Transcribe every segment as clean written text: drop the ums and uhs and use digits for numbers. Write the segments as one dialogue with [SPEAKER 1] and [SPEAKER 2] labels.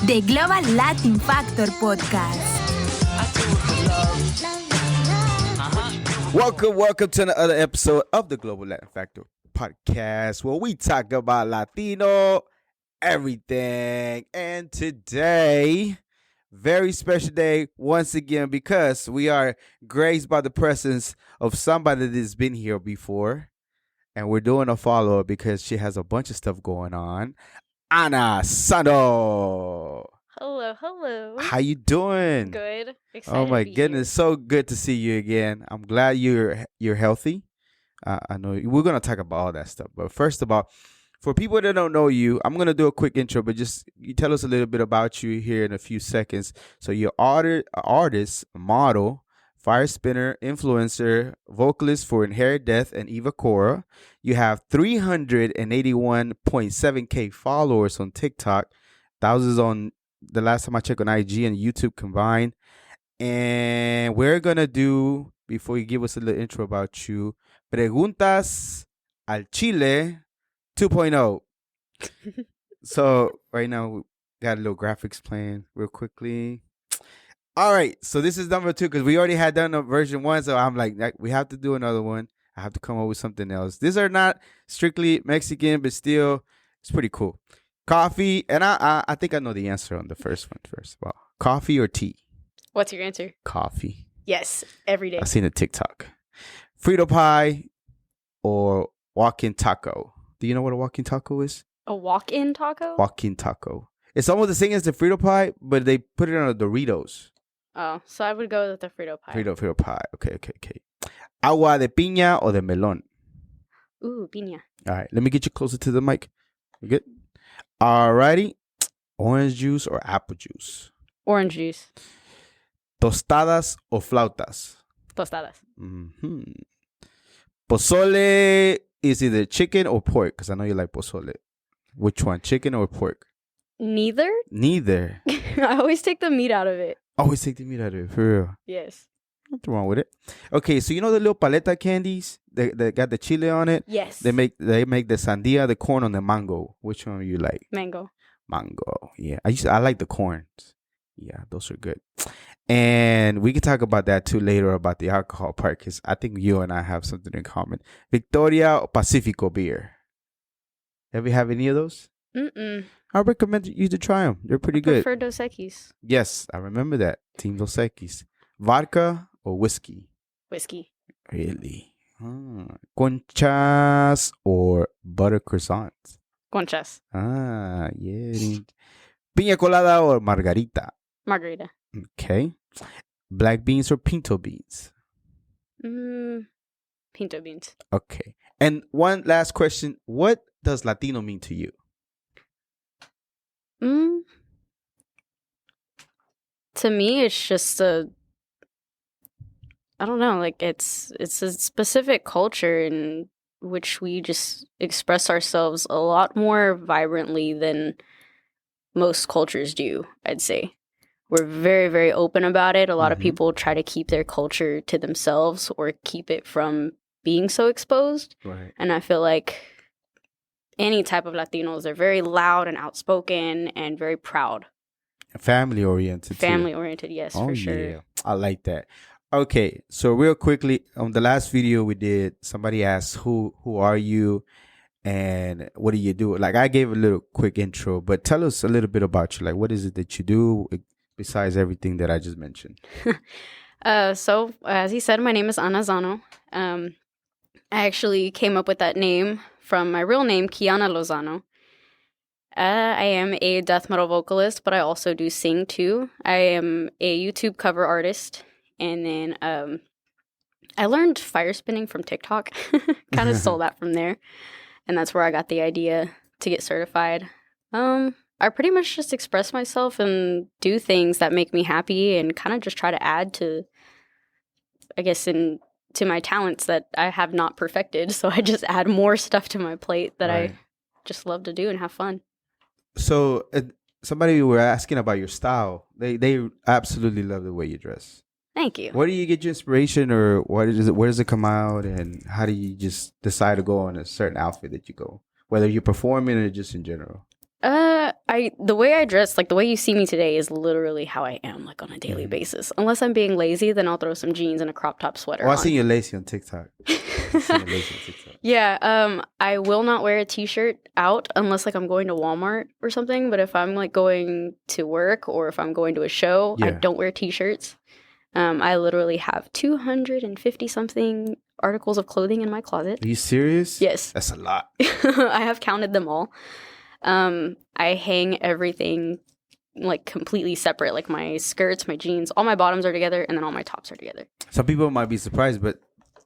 [SPEAKER 1] The Global Latin Factor Podcast.
[SPEAKER 2] Welcome to another episode of the Global Latin Factor Podcast, where we talk about Latino everything. And today, very special day once again, because we are graced by the presence of somebody that's been here before, and we're doing a follow-up because she has a bunch of stuff going on. Ana Xano.
[SPEAKER 3] Hello.
[SPEAKER 2] How you doing?
[SPEAKER 3] Good. Excited
[SPEAKER 2] Oh my
[SPEAKER 3] to be
[SPEAKER 2] goodness, so good to see you again. I'm glad you're healthy. I know we're gonna talk about all that stuff, but first of all, for people that don't know you, I'm gonna do a quick intro, but just you tell us a little bit about you here in a few seconds. So you're artist, model, fire spinner, influencer, vocalist for Inherit Death and Eva Cora. You have 381.7K followers on TikTok, thousands on the last time I checked on IG and YouTube combined. And we're going to do, before you give us a little intro about you, Preguntas al Chile 2.0. So right now, we got a little graphics playing real quickly. All right, so this is number 2 because we already had done a version 1. So I'm like, we have to do another one. I have to come up with something else. These are not strictly Mexican, but still, it's pretty cool. Coffee, and I think I know the answer on the first one. First of all, coffee or tea?
[SPEAKER 3] What's your answer?
[SPEAKER 2] Coffee.
[SPEAKER 3] Yes, every day.
[SPEAKER 2] I've seen a TikTok. Frito pie or walk-in taco? Do you know what a walk-in taco is?
[SPEAKER 3] A walk-in taco?
[SPEAKER 2] Walk-in taco. It's almost the same as the Frito pie, but they put it on a Doritos.
[SPEAKER 3] Oh, so I would go with the Frito pie.
[SPEAKER 2] Frito pie. Okay. Agua de piña or de melón?
[SPEAKER 3] Ooh, piña.
[SPEAKER 2] All right, let me get you closer to the mic. You good? All righty. Orange juice or apple juice?
[SPEAKER 3] Orange juice.
[SPEAKER 2] Tostadas or flautas?
[SPEAKER 3] Tostadas.
[SPEAKER 2] Mm-hmm. Pozole is either chicken or pork, because I know you like pozole. Which one, chicken or pork?
[SPEAKER 3] Neither?
[SPEAKER 2] Neither.
[SPEAKER 3] I always take the meat out of it.
[SPEAKER 2] Always take the meat out of it, for real.
[SPEAKER 3] Yes.
[SPEAKER 2] Nothing wrong with it. Okay, so you know the little paleta candies that got the chile on it?
[SPEAKER 3] Yes.
[SPEAKER 2] They make the sandia, the corn, on the mango. Which one do you like?
[SPEAKER 3] Mango.
[SPEAKER 2] Yeah. I like the corns. Yeah, those are good. And we can talk about that too later, about the alcohol part, because I think you and I have something in common. Victoria or Pacifico beer? Have you had any of those?
[SPEAKER 3] Mm-mm.
[SPEAKER 2] I recommend you to try them. They're pretty good.
[SPEAKER 3] Prefer Dos Equis.
[SPEAKER 2] Yes, I remember that. Team Dos Equis. Vodka or whiskey?
[SPEAKER 3] Whiskey.
[SPEAKER 2] Really? Conchas or butter croissants?
[SPEAKER 3] Conchas.
[SPEAKER 2] Yeah. Piña colada or margarita?
[SPEAKER 3] Margarita.
[SPEAKER 2] Okay. Black beans or pinto beans?
[SPEAKER 3] Pinto beans.
[SPEAKER 2] Okay. And one last question. What does Latino mean to you?
[SPEAKER 3] To me, it's just I don't know, like it's a specific culture in which we just express ourselves a lot more vibrantly than most cultures do, I'd say. We're very, very open about it. A lot of people try to keep their culture to themselves or keep it from being so exposed.
[SPEAKER 2] Right.
[SPEAKER 3] And I feel like any type of Latinos are very loud and outspoken and very proud.
[SPEAKER 2] Family oriented.
[SPEAKER 3] Family oriented, yes, for sure.
[SPEAKER 2] Yeah. I like that. Okay, so real quickly, on the last video we did, somebody asked, who are you and what do you do? Like, I gave a little quick intro, but tell us a little bit about you. Like, what is it that you do besides everything that I just mentioned?
[SPEAKER 3] So, as he said, my name is Ana Xano. I actually came up with that name from my real name, Kiana Lozano. I am a death metal vocalist, but I also do sing too. I am a YouTube cover artist. And then I learned fire spinning from TikTok. Kind of stole that from there. And that's where I got the idea to get certified. I pretty much just express myself and do things that make me happy and kind of just try to add to, I guess, to my talents that I have not perfected. So I just add more stuff to my plate that I just love to do and have fun.
[SPEAKER 2] So somebody were asking about your style. They absolutely love the way you dress.
[SPEAKER 3] Thank you.
[SPEAKER 2] Where do you get your inspiration, or where does it come out, and how do you just decide to go on a certain outfit that you go, whether you're performing or just in general?
[SPEAKER 3] The way I dress, like the way you see me today, is literally how I am, like on a daily basis. Unless I'm being lazy, then I'll throw some jeans and a crop top sweater.
[SPEAKER 2] Oh, I
[SPEAKER 3] on.
[SPEAKER 2] seen you lazy on TikTok.
[SPEAKER 3] Yeah, I will not wear a t-shirt out unless like I'm going to Walmart or something. But if I'm like going to work or if I'm going to a show, I don't wear t-shirts. I literally have 250 something articles of clothing in my closet.
[SPEAKER 2] Are you serious?
[SPEAKER 3] Yes.
[SPEAKER 2] That's a lot.
[SPEAKER 3] I have counted them all. I hang everything like completely separate, like my skirts, my jeans, all my bottoms are together, and then all my tops are together.
[SPEAKER 2] Some people might be surprised, but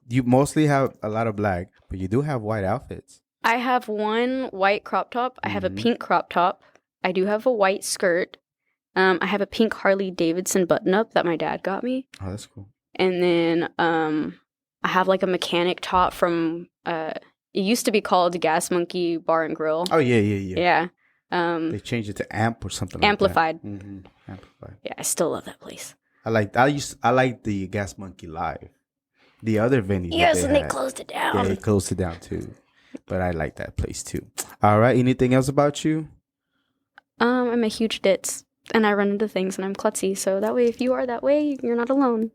[SPEAKER 2] you mostly have a lot of black, but you do have white outfits.
[SPEAKER 3] I have one white crop top. I have a pink crop top. I do have a white skirt. I have a pink Harley Davidson button-up that my dad got me.
[SPEAKER 2] Oh, that's cool.
[SPEAKER 3] And then I have like a mechanic top from, it used to be called Gas Monkey Bar and Grill.
[SPEAKER 2] Oh, yeah.
[SPEAKER 3] Yeah.
[SPEAKER 2] They changed it to Amp or something
[SPEAKER 3] Amplified.
[SPEAKER 2] like that. Amplified.
[SPEAKER 3] Yeah, I still love that place.
[SPEAKER 2] I like the Gas Monkey Live. The other venue.
[SPEAKER 3] Yes, and they closed it down.
[SPEAKER 2] Yeah, they closed it down too. But I like that place too. All right. Anything else about you?
[SPEAKER 3] I'm a huge ditz, and I run into things, and I'm klutzy. So that way, if you are that way, you're not alone.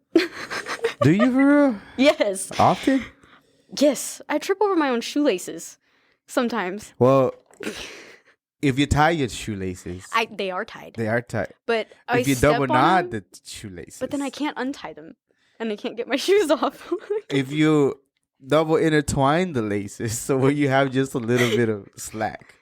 [SPEAKER 2] Do you for real?
[SPEAKER 3] Yes.
[SPEAKER 2] Often?
[SPEAKER 3] Yes. I trip over my own shoelaces sometimes.
[SPEAKER 2] Well, if you tie your shoelaces,
[SPEAKER 3] They are tied.
[SPEAKER 2] they are tied.
[SPEAKER 3] But
[SPEAKER 2] If you double knot the shoelaces,
[SPEAKER 3] but then I can't untie them, and I can't get my shoes off.
[SPEAKER 2] If you double intertwine the laces, so when you have just a little bit of slack.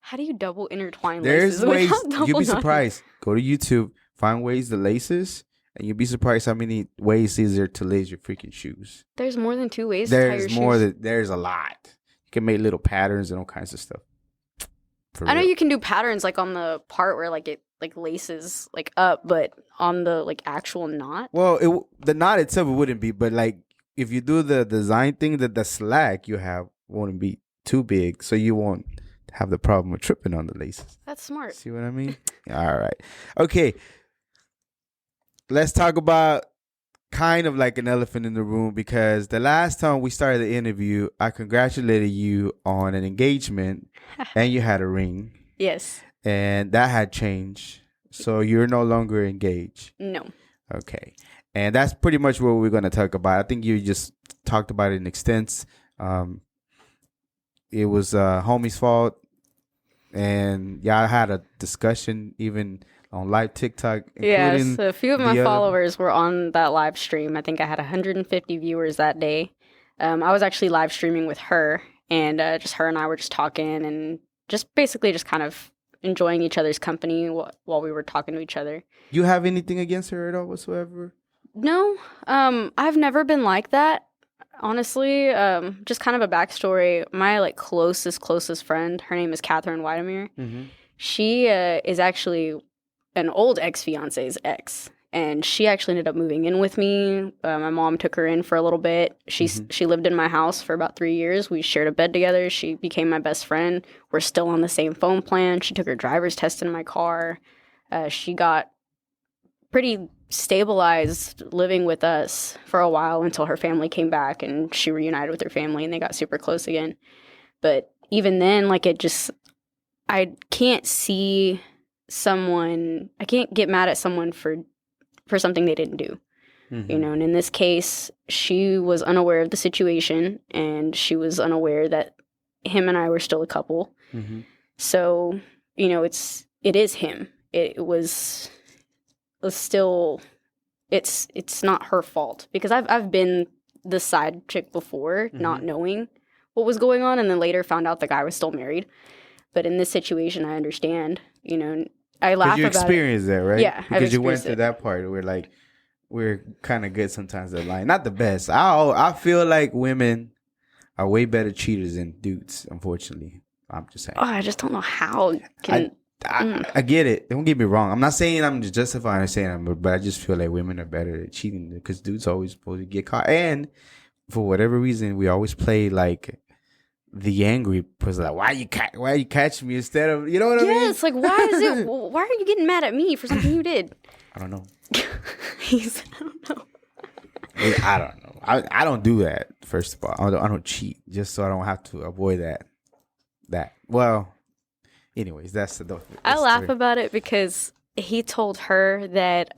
[SPEAKER 3] How do you double intertwine
[SPEAKER 2] There's
[SPEAKER 3] laces?
[SPEAKER 2] ways.
[SPEAKER 3] without double
[SPEAKER 2] You'll be
[SPEAKER 3] knotting?
[SPEAKER 2] surprised. Go to YouTube, find ways the laces, and you'll be surprised how many ways is there to lace your freaking shoes.
[SPEAKER 3] There's more than 2 ways to tie your
[SPEAKER 2] There's more.
[SPEAKER 3] shoes.
[SPEAKER 2] There's a lot. You can make little patterns and all kinds of stuff.
[SPEAKER 3] I know you can do patterns like on the part where like it like laces like up, but on the like actual knot.
[SPEAKER 2] Well, the knot itself it wouldn't be, but like if you do the design thing, that the slack you have won't be too big, so you won't have the problem with tripping on the laces.
[SPEAKER 3] That's smart.
[SPEAKER 2] See what I mean? All right. Okay. Let's talk about kind of like an elephant in the room, because the last time we started the interview, I congratulated you on an engagement and you had a ring.
[SPEAKER 3] Yes.
[SPEAKER 2] And that had changed. So you're no longer engaged.
[SPEAKER 3] No.
[SPEAKER 2] Okay. And that's pretty much what we're going to talk about. I think you just talked about it in extent. It was homie's fault. And y'all had a discussion even on live TikTok.
[SPEAKER 3] Yes, a few of my followers were on that live stream. I think I had 150 viewers that day. I was actually live streaming with her, and just her and I were just talking and just basically just kind of enjoying each other's company while we were talking to each other.
[SPEAKER 2] You have anything against her at all whatsoever?
[SPEAKER 3] No, I've never been like that. Honestly, just kind of a backstory. My like closest friend, her name is Catherine Whitemere.
[SPEAKER 2] Mm-hmm.
[SPEAKER 3] She is actually an old ex-fiance's ex, and she actually ended up moving in with me. My mom took her in for a little bit. She lived in my house for about 3 years. We shared a bed together. She became my best friend. We're still on the same phone plan. She took her driver's test in my car. She got pretty stabilized living with us for a while until her family came back and she reunited with her family and they got super close again. But even then, like I can't get mad at someone for something they didn't do.
[SPEAKER 2] Mm-hmm.
[SPEAKER 3] You know, and in this case, she was unaware of the situation and she was unaware that him and I were still a couple.
[SPEAKER 2] Mm-hmm.
[SPEAKER 3] So, you know, it is him. It was still, it's not her fault, because I've been the side chick before, not knowing what was going on, and then later found out the guy was still married. But in this situation, I understand. You know, I laugh about it. You
[SPEAKER 2] experienced that, right?
[SPEAKER 3] Yeah,
[SPEAKER 2] because you went through that part where we're kind of good sometimes at lying. Not the best. I feel like women are way better cheaters than dudes. Unfortunately, I'm just saying.
[SPEAKER 3] Oh, I just don't know how.
[SPEAKER 2] I get it. Don't get me wrong. I'm not saying I'm just justifying or saying but I just feel like women are better at cheating because dudes always supposed to get caught. And for whatever reason, we always play like the angry person. Like, why you catch me instead of, you know what I mean?
[SPEAKER 3] Yeah, it's like, why are you getting mad at me for something you did?
[SPEAKER 2] I don't know.
[SPEAKER 3] I don't know.
[SPEAKER 2] I don't know. I don't do that. First of all, I don't cheat just so I don't have to avoid that. Well. anyways, that's the
[SPEAKER 3] I laugh
[SPEAKER 2] story.
[SPEAKER 3] about it because he told her that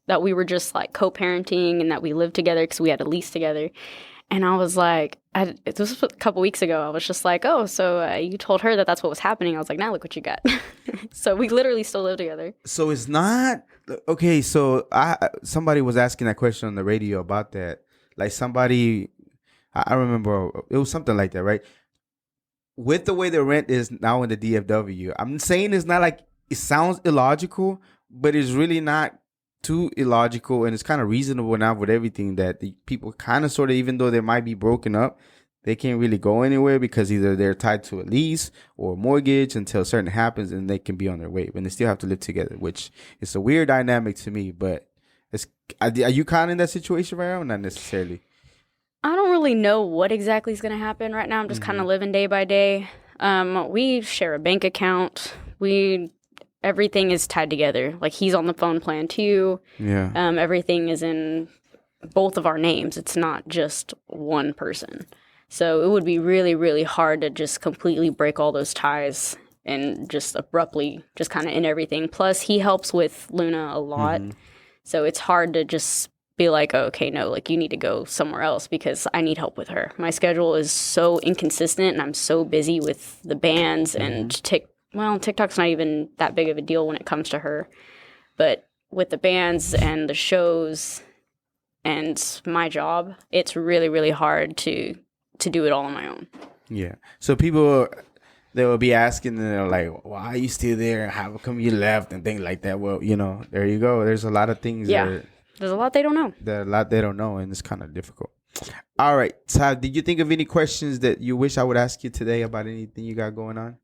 [SPEAKER 3] that we were just like co-parenting and that we lived together because we had a lease together. And I was like, this was a couple weeks ago. I was just like, oh, so you told her that that's what was happening. I was like, now look what you got. So we literally still live together.
[SPEAKER 2] So it's not okay. So somebody was asking that question on the radio about that. Like somebody, I remember it was something like that, right? With the way the rent is now in the DFW, I'm saying it's not like it sounds illogical, but it's really not too illogical, and it's kind of reasonable now with everything that the people kind of sort of, even though they might be broken up, they can't really go anywhere because either they're tied to a lease or a mortgage until something happens, and they can be on their way, but they still have to live together, which is a weird dynamic to me. But are you kind of in that situation right now? Not necessarily.
[SPEAKER 3] I don't really know what exactly is going to happen right now. I'm just kind of living day by day. We share a bank account. Everything is tied together. Like, he's on the phone plan too.
[SPEAKER 2] Yeah.
[SPEAKER 3] Everything is in both of our names. It's not just one person. So it would be really, really hard to just completely break all those ties and just abruptly just kind of end everything. Plus, he helps with Luna a lot. So it's hard to just be like, oh, okay, no, like, you need to go somewhere else because I need help with her. My schedule is so inconsistent and I'm so busy with the bands and TikTok's not even that big of a deal when it comes to her. But with the bands and the shows and my job, it's really, really hard to do it all on my own.
[SPEAKER 2] Yeah. So people, they will be asking, and they're like, why are you still there? How come you left? And things like that. Well, there you go. There's a lot of things.
[SPEAKER 3] Yeah. There's a lot they don't know.
[SPEAKER 2] There's a lot they don't know, and it's kind of difficult. All right. So did you think of any questions that you wish I would ask you today about anything you got going on?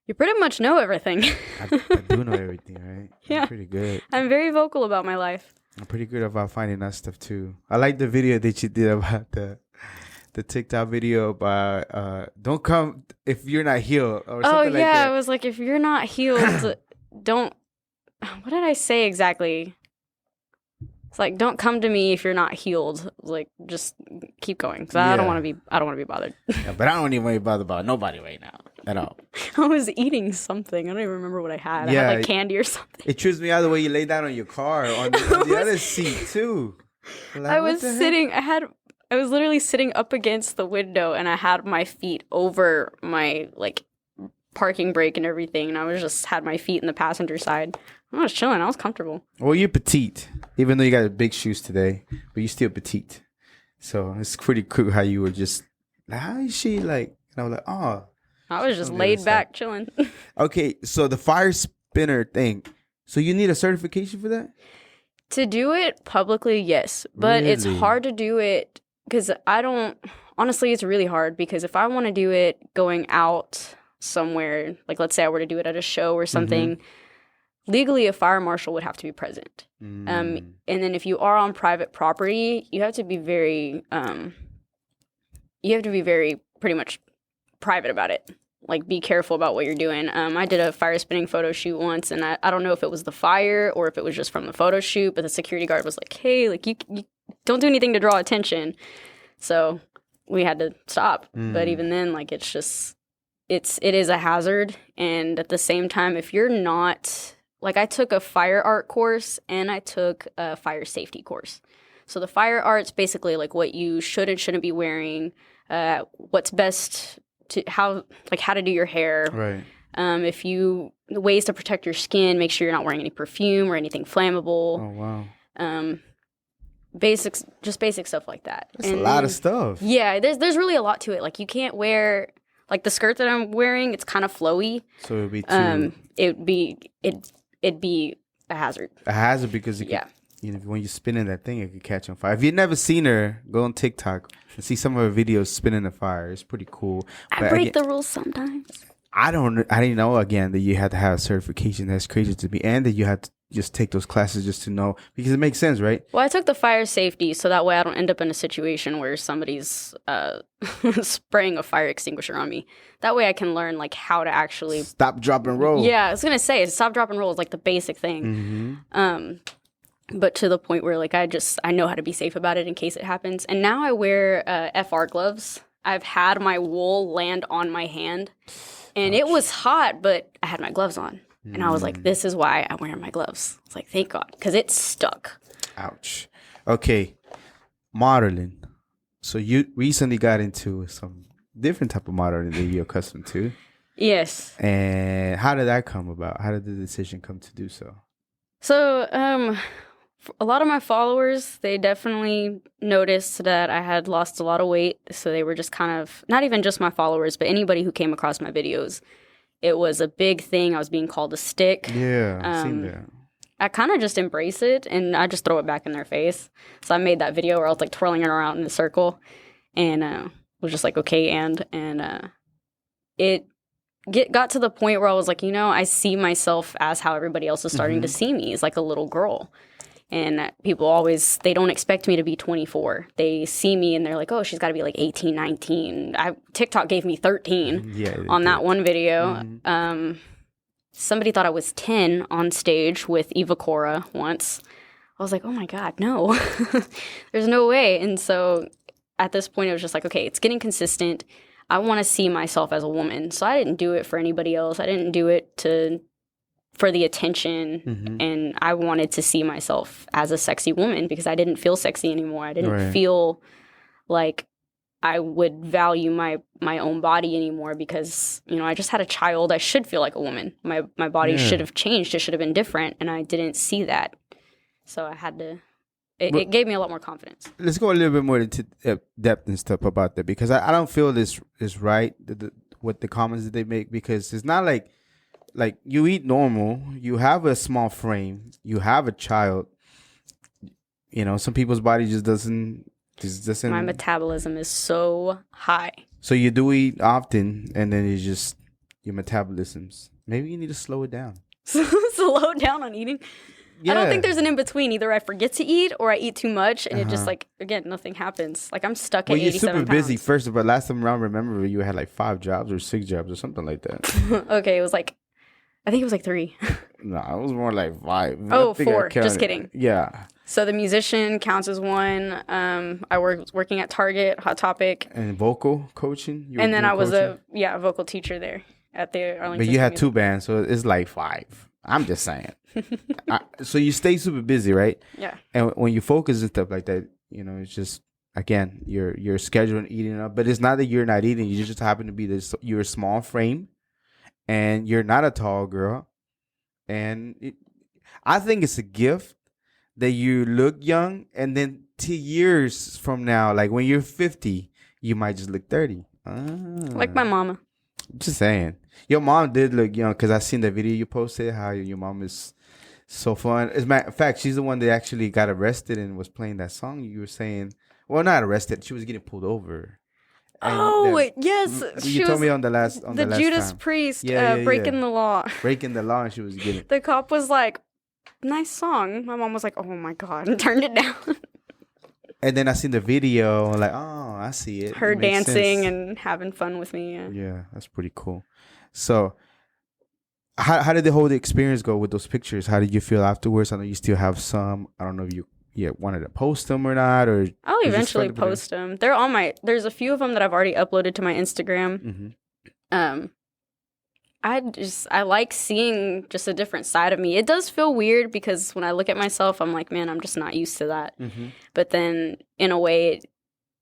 [SPEAKER 3] You pretty much know everything.
[SPEAKER 2] I do know everything, right?
[SPEAKER 3] Yeah.
[SPEAKER 2] I'm pretty good.
[SPEAKER 3] I'm very vocal about my life.
[SPEAKER 2] I'm pretty good about finding that stuff, too. I like the video that you did about the TikTok video about don't come if you're not healed or something like that.
[SPEAKER 3] It was like, if you're not healed, don't... What did I say exactly? It's like, don't come to me if you're not healed. Like, just keep going, because I don't want to be bothered.
[SPEAKER 2] Yeah, but I don't even want to be bothered about nobody right now at all.
[SPEAKER 3] I was eating something. I don't even remember what I had. Yeah, I had like candy or something.
[SPEAKER 2] It trips me out the way you lay down on your car on the other seat too. Like,
[SPEAKER 3] I was sitting. I was literally sitting up against the window, and I had my feet over my like parking brake and everything, and I was just had my feet in the passenger side. I was chilling. I was comfortable.
[SPEAKER 2] Well, you're petite, even though you got big shoes today, but you're still petite. So it's pretty cool how you were just, how is she like? And I was like, oh.
[SPEAKER 3] I was just laid back, chilling.
[SPEAKER 2] Okay, so the fire spinner thing. So you need a certification for that?
[SPEAKER 3] To do it publicly, yes. But it's hard to do it because honestly, it's really hard because if I want to do it going out somewhere, like let's say I were to do it at a show or something, legally a fire marshal would have to be present. And then if you are on private property, you have to be very pretty much private about it. Like, be careful about what you're doing. I did a fire spinning photo shoot once, and I don't know if it was the fire or if it was just from the photo shoot, but the security guard was like, hey, like, you don't do anything to draw attention. So we had to stop. But even then, like, it is a hazard. And at the same time, if you're not, like, I took a fire art course and I took a fire safety course. So the fire art's basically like what you should and shouldn't be wearing, what's best how to do your hair. Right. The ways to protect your skin, make sure you're not wearing any perfume or anything flammable.
[SPEAKER 2] Oh, wow.
[SPEAKER 3] Basic stuff like that.
[SPEAKER 2] That's a lot of stuff.
[SPEAKER 3] Yeah, there's really a lot to it. Like, you can't wear, like, the skirt that I'm wearing, it's kind of flowy.
[SPEAKER 2] So it'd be too...
[SPEAKER 3] It'd be a hazard.
[SPEAKER 2] A hazard because when you're spinning that thing, it could catch on fire. If you've never seen her, go on TikTok and see some of her videos spinning the fire. It's pretty cool.
[SPEAKER 3] I break the rules sometimes.
[SPEAKER 2] I didn't know, again, that you had to have a certification. That's crazy to me. And that you had to just take those classes just to know, because it makes sense, right?
[SPEAKER 3] Well, I took the fire safety so that way I don't end up in a situation where somebody's spraying a fire extinguisher on me. That way I can learn, like, how to actually...
[SPEAKER 2] Stop, drop, and roll.
[SPEAKER 3] Yeah, I was going to say, stop, drop, and roll is, like, the basic thing. But to the point where, like, I know how to be safe about it in case it happens. And now I wear FR gloves. I've had my wool land on my hand And it was hot, but I had my gloves on. And I was like, this is why I'm wearing my gloves. It's like, thank God, because it stuck.
[SPEAKER 2] Ouch. Okay, modeling. So you recently got into some different type of modeling that you're accustomed to.
[SPEAKER 3] Yes.
[SPEAKER 2] And how did that come about? How did the decision come to do so?
[SPEAKER 3] So, a lot of my followers, they definitely noticed that I had lost a lot of weight. So they were just kind of, not even just my followers, but anybody who came across my videos. It was a big thing. I was being called a stick.
[SPEAKER 2] Yeah, I've seen that.
[SPEAKER 3] I kind of just embrace it, and I just throw it back in their face. So I made that video where I was like twirling it around in a circle, and was just like, okay, and it got to the point where I was like, I see myself as how everybody else is starting to see me, as like a little girl. And people always, they don't expect me to be 24. They see me and they're like, oh, she's got to be like 18, 19. TikTok gave me 13 on that one video. Somebody thought I was 10 on stage with Eva Cora once. I was like, oh my God, no. There's no way. And so at this point, it was just like, okay, it's getting consistent. I want to see myself as a woman. So I didn't do it for anybody else. I didn't do it for the attention, and I wanted to see myself as a sexy woman because I didn't feel sexy anymore. I didn't feel like I would value my own body anymore because, I just had a child. I should feel like a woman. My body should have changed. It should have been different, and I didn't see that. So I had to, it gave me a lot more confidence.
[SPEAKER 2] Let's go a little bit more into depth and stuff about that because I don't feel this is right, with the comments that they make, because it's not like you eat normal, you have a small frame, you have a child. Some people's body just doesn't. My metabolism
[SPEAKER 3] is so high.
[SPEAKER 2] So you do eat often, and then it's just your metabolism's. Maybe you need to slow it down.
[SPEAKER 3] Slow down on eating. Yeah. I don't think there's an in between. Either I forget to eat or I eat too much, and it just again nothing happens. Like I'm stuck at 87 pounds. Well, you're super busy.
[SPEAKER 2] First of all, last time around, remember you had like 5 jobs or 6 jobs or something like that.
[SPEAKER 3] Okay, it was like. I think it was like 3.
[SPEAKER 2] No, it was more like 5.
[SPEAKER 3] Oh, 4. Just kidding.
[SPEAKER 2] Yeah.
[SPEAKER 3] So the musician counts as 1. I was working at Target, Hot Topic.
[SPEAKER 2] And vocal coaching?
[SPEAKER 3] And then I was a vocal teacher there at the Arlington.
[SPEAKER 2] But you had 2 bands, so it's like 5. I'm just saying. So you stay super busy, right?
[SPEAKER 3] Yeah.
[SPEAKER 2] And when you focus and stuff like that, it's just, again, you're scheduling eating up. But it's not that you're not eating. You just happen to be you're a small frame. And you're not a tall girl. And I think it's a gift that you look young. And then 2 years from now, like when you're 50, you might just look 30.
[SPEAKER 3] Like my mama.
[SPEAKER 2] Just saying. Your mom did look young because I seen the video you posted, how your mom is so fun. As a matter of fact, she's the one that actually got arrested and was playing that song you were saying. Well, not arrested. She was getting pulled over.
[SPEAKER 3] Yes.
[SPEAKER 2] You told me on the last
[SPEAKER 3] Judas
[SPEAKER 2] time.
[SPEAKER 3] Priest breaking the law.
[SPEAKER 2] Breaking the law, and she was getting.
[SPEAKER 3] The cop was like, "Nice song." My mom was like, "Oh my God," and turned it down.
[SPEAKER 2] And then I seen the video, like, oh, I see it.
[SPEAKER 3] Her dancing and having fun with me.
[SPEAKER 2] Yeah, that's pretty cool. So, how did the whole experience go with those pictures? How did you feel afterwards? I know you still have some. I don't know if you wanted to post them or not, or
[SPEAKER 3] I'll eventually post them. They're on there's a few of them that I've already uploaded to my Instagram. I like seeing just a different side of me. It does feel weird because when I look at myself, I'm like, man, I'm just not used to that. But then in a way,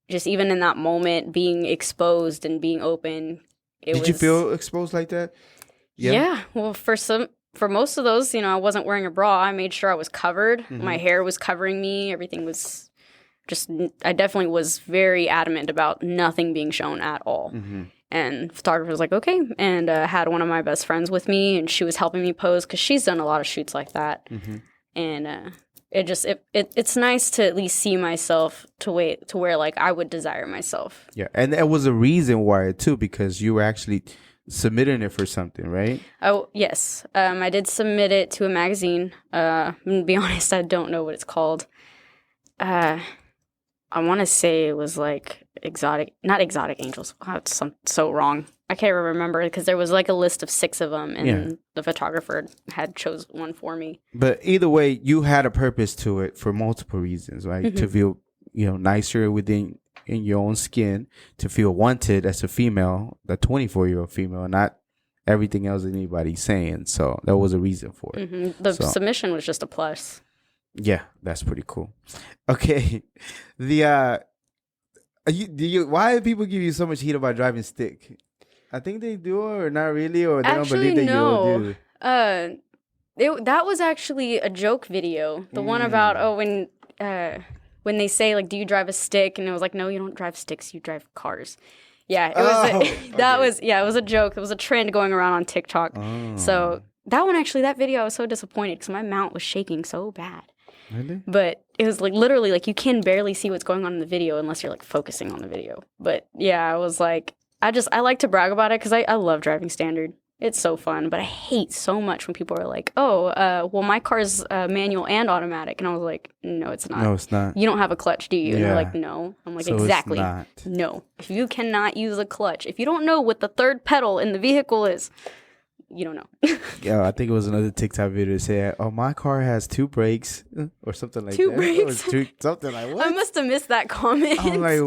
[SPEAKER 3] just even in that moment, being exposed and being open.
[SPEAKER 2] Did you feel exposed like that?
[SPEAKER 3] Yeah. Well, for most of those, I wasn't wearing a bra. I made sure I was covered. My hair was covering me. Everything was I definitely was very adamant about nothing being shown at all. And the photographer was like, okay. And had one of my best friends with me, and she was helping me pose because she's done a lot of shoots like that. And it's nice to at least see myself to where like I would desire myself. Yeah.
[SPEAKER 2] And there was a reason why too, because you were actually submitting it for something, right?
[SPEAKER 3] Oh, yes. I did submit it to a magazine. To be honest, I don't know what it's called. I want to say it was like not Exotic Angels. Oh, it's so wrong. I can't remember because there was like a list of 6 of them, and the photographer had chose one for me.
[SPEAKER 2] But either way, you had a purpose to it for multiple reasons, right? To feel, nicer in your own skin, to feel wanted as a female, the 24-year-old female, not everything else anybody's saying. So that was a reason for it.
[SPEAKER 3] Mm-hmm. The submission was just a plus.
[SPEAKER 2] Yeah, that's pretty cool. Okay, the why do people give you so much heat about driving stick? I think they do, or not really, or they don't believe that you'll do.
[SPEAKER 3] That was actually a joke video. The one about when they say like, "Do you drive a stick?" And it was like, "No, you don't drive sticks. You drive cars." Yeah, it was. It was a joke. It was a trend going around on TikTok.
[SPEAKER 2] Oh.
[SPEAKER 3] So that video, I was so disappointed because my mount was shaking so bad.
[SPEAKER 2] Really?
[SPEAKER 3] But it was like literally like you can barely see what's going on in the video unless you're like focusing on the video. But yeah, I was like, I like to brag about it because I love driving standard. It's so fun, but I hate so much when people are like, "Oh, well, my car's manual and automatic," and I was like, "No, it's not.
[SPEAKER 2] No, it's not.
[SPEAKER 3] You don't have a clutch, do you?"
[SPEAKER 2] Yeah.
[SPEAKER 3] And they're like, "No." I'm like,
[SPEAKER 2] So
[SPEAKER 3] "Exactly.
[SPEAKER 2] It's not.
[SPEAKER 3] No. If you cannot use a clutch, if you don't know what the third pedal in the vehicle is, you don't know."
[SPEAKER 2] Yeah, I think it was another TikTok video that said, "Oh, my car has 2 brakes," or something like that.
[SPEAKER 3] 2 brakes?
[SPEAKER 2] Something like what?
[SPEAKER 3] I must have missed that comment.
[SPEAKER 2] I'm like,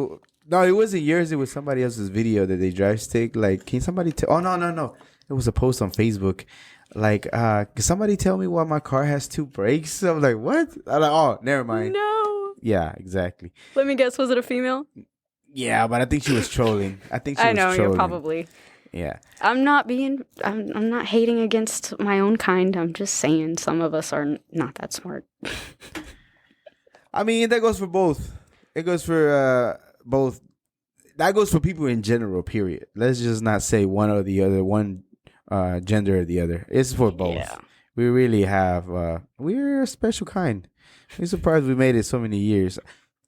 [SPEAKER 2] no, it wasn't yours. It was somebody else's video that they drive stick. Like, can somebody tell? Oh, no. It was a post on Facebook. Like, can somebody tell me why my car has 2 brakes? I'm like, what? I'm like, oh, never mind.
[SPEAKER 3] No.
[SPEAKER 2] Yeah, exactly.
[SPEAKER 3] Let me guess. Was it a female?
[SPEAKER 2] Yeah, but I think she was trolling. I
[SPEAKER 3] know.
[SPEAKER 2] trolling.
[SPEAKER 3] You're probably.
[SPEAKER 2] Yeah.
[SPEAKER 3] I'm not hating against my own kind. I'm just saying some of us are not that smart.
[SPEAKER 2] I mean, that goes for both. It goes for both. That goes for people in general, period. Let's just not say one or the other, one gender or the other. It's for both.
[SPEAKER 3] Yeah.
[SPEAKER 2] We really have, we're a special kind. We're surprised we made it so many years.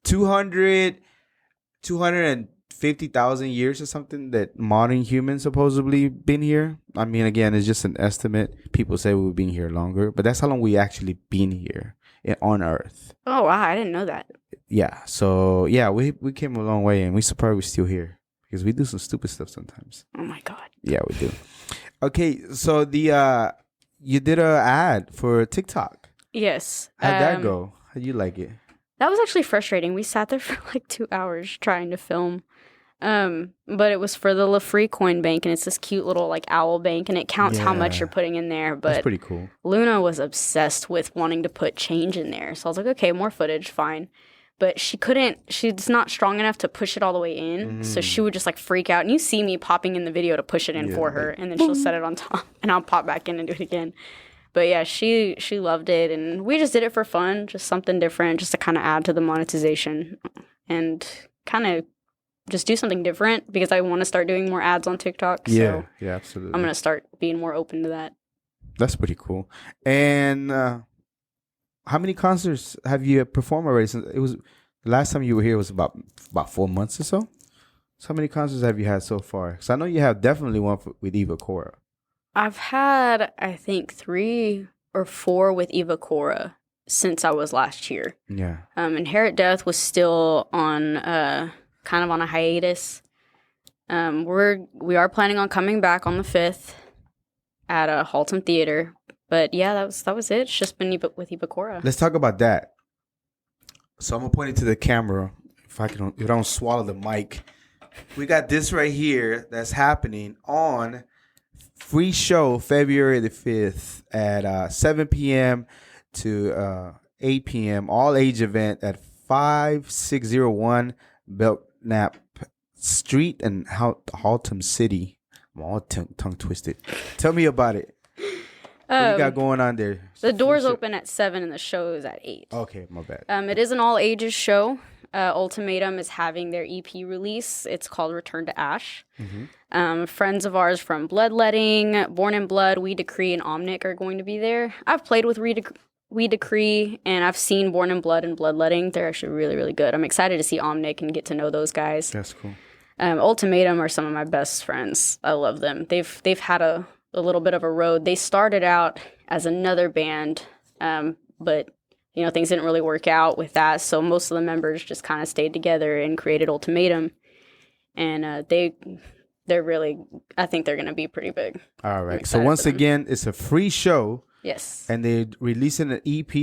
[SPEAKER 2] 250,000 years or something that modern humans supposedly been here. I mean, again, it's just an estimate. People say we've been here longer, but that's how long we actually been here on Earth.
[SPEAKER 3] Oh, wow. I didn't know that.
[SPEAKER 2] Yeah. So, yeah, we came a long way, and we're surprised we're still here because we do some stupid stuff sometimes.
[SPEAKER 3] Oh, my God.
[SPEAKER 2] Yeah, we do. Okay, so you did a ad for TikTok.
[SPEAKER 3] Yes.
[SPEAKER 2] How'd that go? How'd you like it?
[SPEAKER 3] That was actually frustrating. We sat there for like 2 hours trying to film. But it was for the La Free Coin Bank, and it's this cute little like owl bank, and it counts how much you're putting in there. But
[SPEAKER 2] that's pretty cool.
[SPEAKER 3] Luna was obsessed with wanting to put change in there. So I was like, okay, more footage, fine. But she's not strong enough to push it all the way in. So she would just like freak out. And you see me popping in the video to push it in for her. And then she'll set it on top and I'll pop back in and do it again. But yeah, she loved it. And we just did it for fun. Just something different, just to kind of add to the monetization. And kind of just do something different because I want to start doing more ads on TikTok.
[SPEAKER 2] Yeah,
[SPEAKER 3] so
[SPEAKER 2] yeah, absolutely.
[SPEAKER 3] I'm going to start being more open to that.
[SPEAKER 2] That's pretty cool. And how many concerts have you performed already? Since it was the last time you were here was about 4 months or so. So how many concerts have you had so far? Because I know you have definitely one with Eva Cora.
[SPEAKER 3] I've had, I think, 3 or 4 with Eva Cora since I was last year.
[SPEAKER 2] Yeah.
[SPEAKER 3] Inherit Death was still on kind of on a hiatus. We are planning on coming back on the 5th at a Haltom Theater. But yeah, that was it. It's just been with Eva Cora.
[SPEAKER 2] Let's talk about that. So I'm gonna point it to the camera. If I don't swallow the mic, we got this right here that's happening on free show February the 5th at 7 p.m. to 8 p.m. all age event at 5601 Belknap Street in Haltom City. I'm all tongue twisted. Tell me about it. What you got going on there?
[SPEAKER 3] The doors open at 7 and the show is at 8.
[SPEAKER 2] Okay, my bad.
[SPEAKER 3] It is an all ages show. Ultimatum is having their EP release. It's called Return to Ash. Friends of ours from Bloodletting, Born in Blood, We Decree, and Omnic are going to be there. I've played with We Decree, and I've seen Born in Blood and Bloodletting. They're actually really, really good. I'm excited to see Omnic and get to know those guys.
[SPEAKER 2] That's cool.
[SPEAKER 3] Ultimatum are some of my best friends. I love them. They've had a little bit of a road. They started out as another band, but things didn't really work out with that. So most of the members just kind of stayed together and created Ultimatum, and they're really. I think they're going to be pretty big.
[SPEAKER 2] All right. So once again, it's a free show.
[SPEAKER 3] Yes.
[SPEAKER 2] And they're releasing an EP,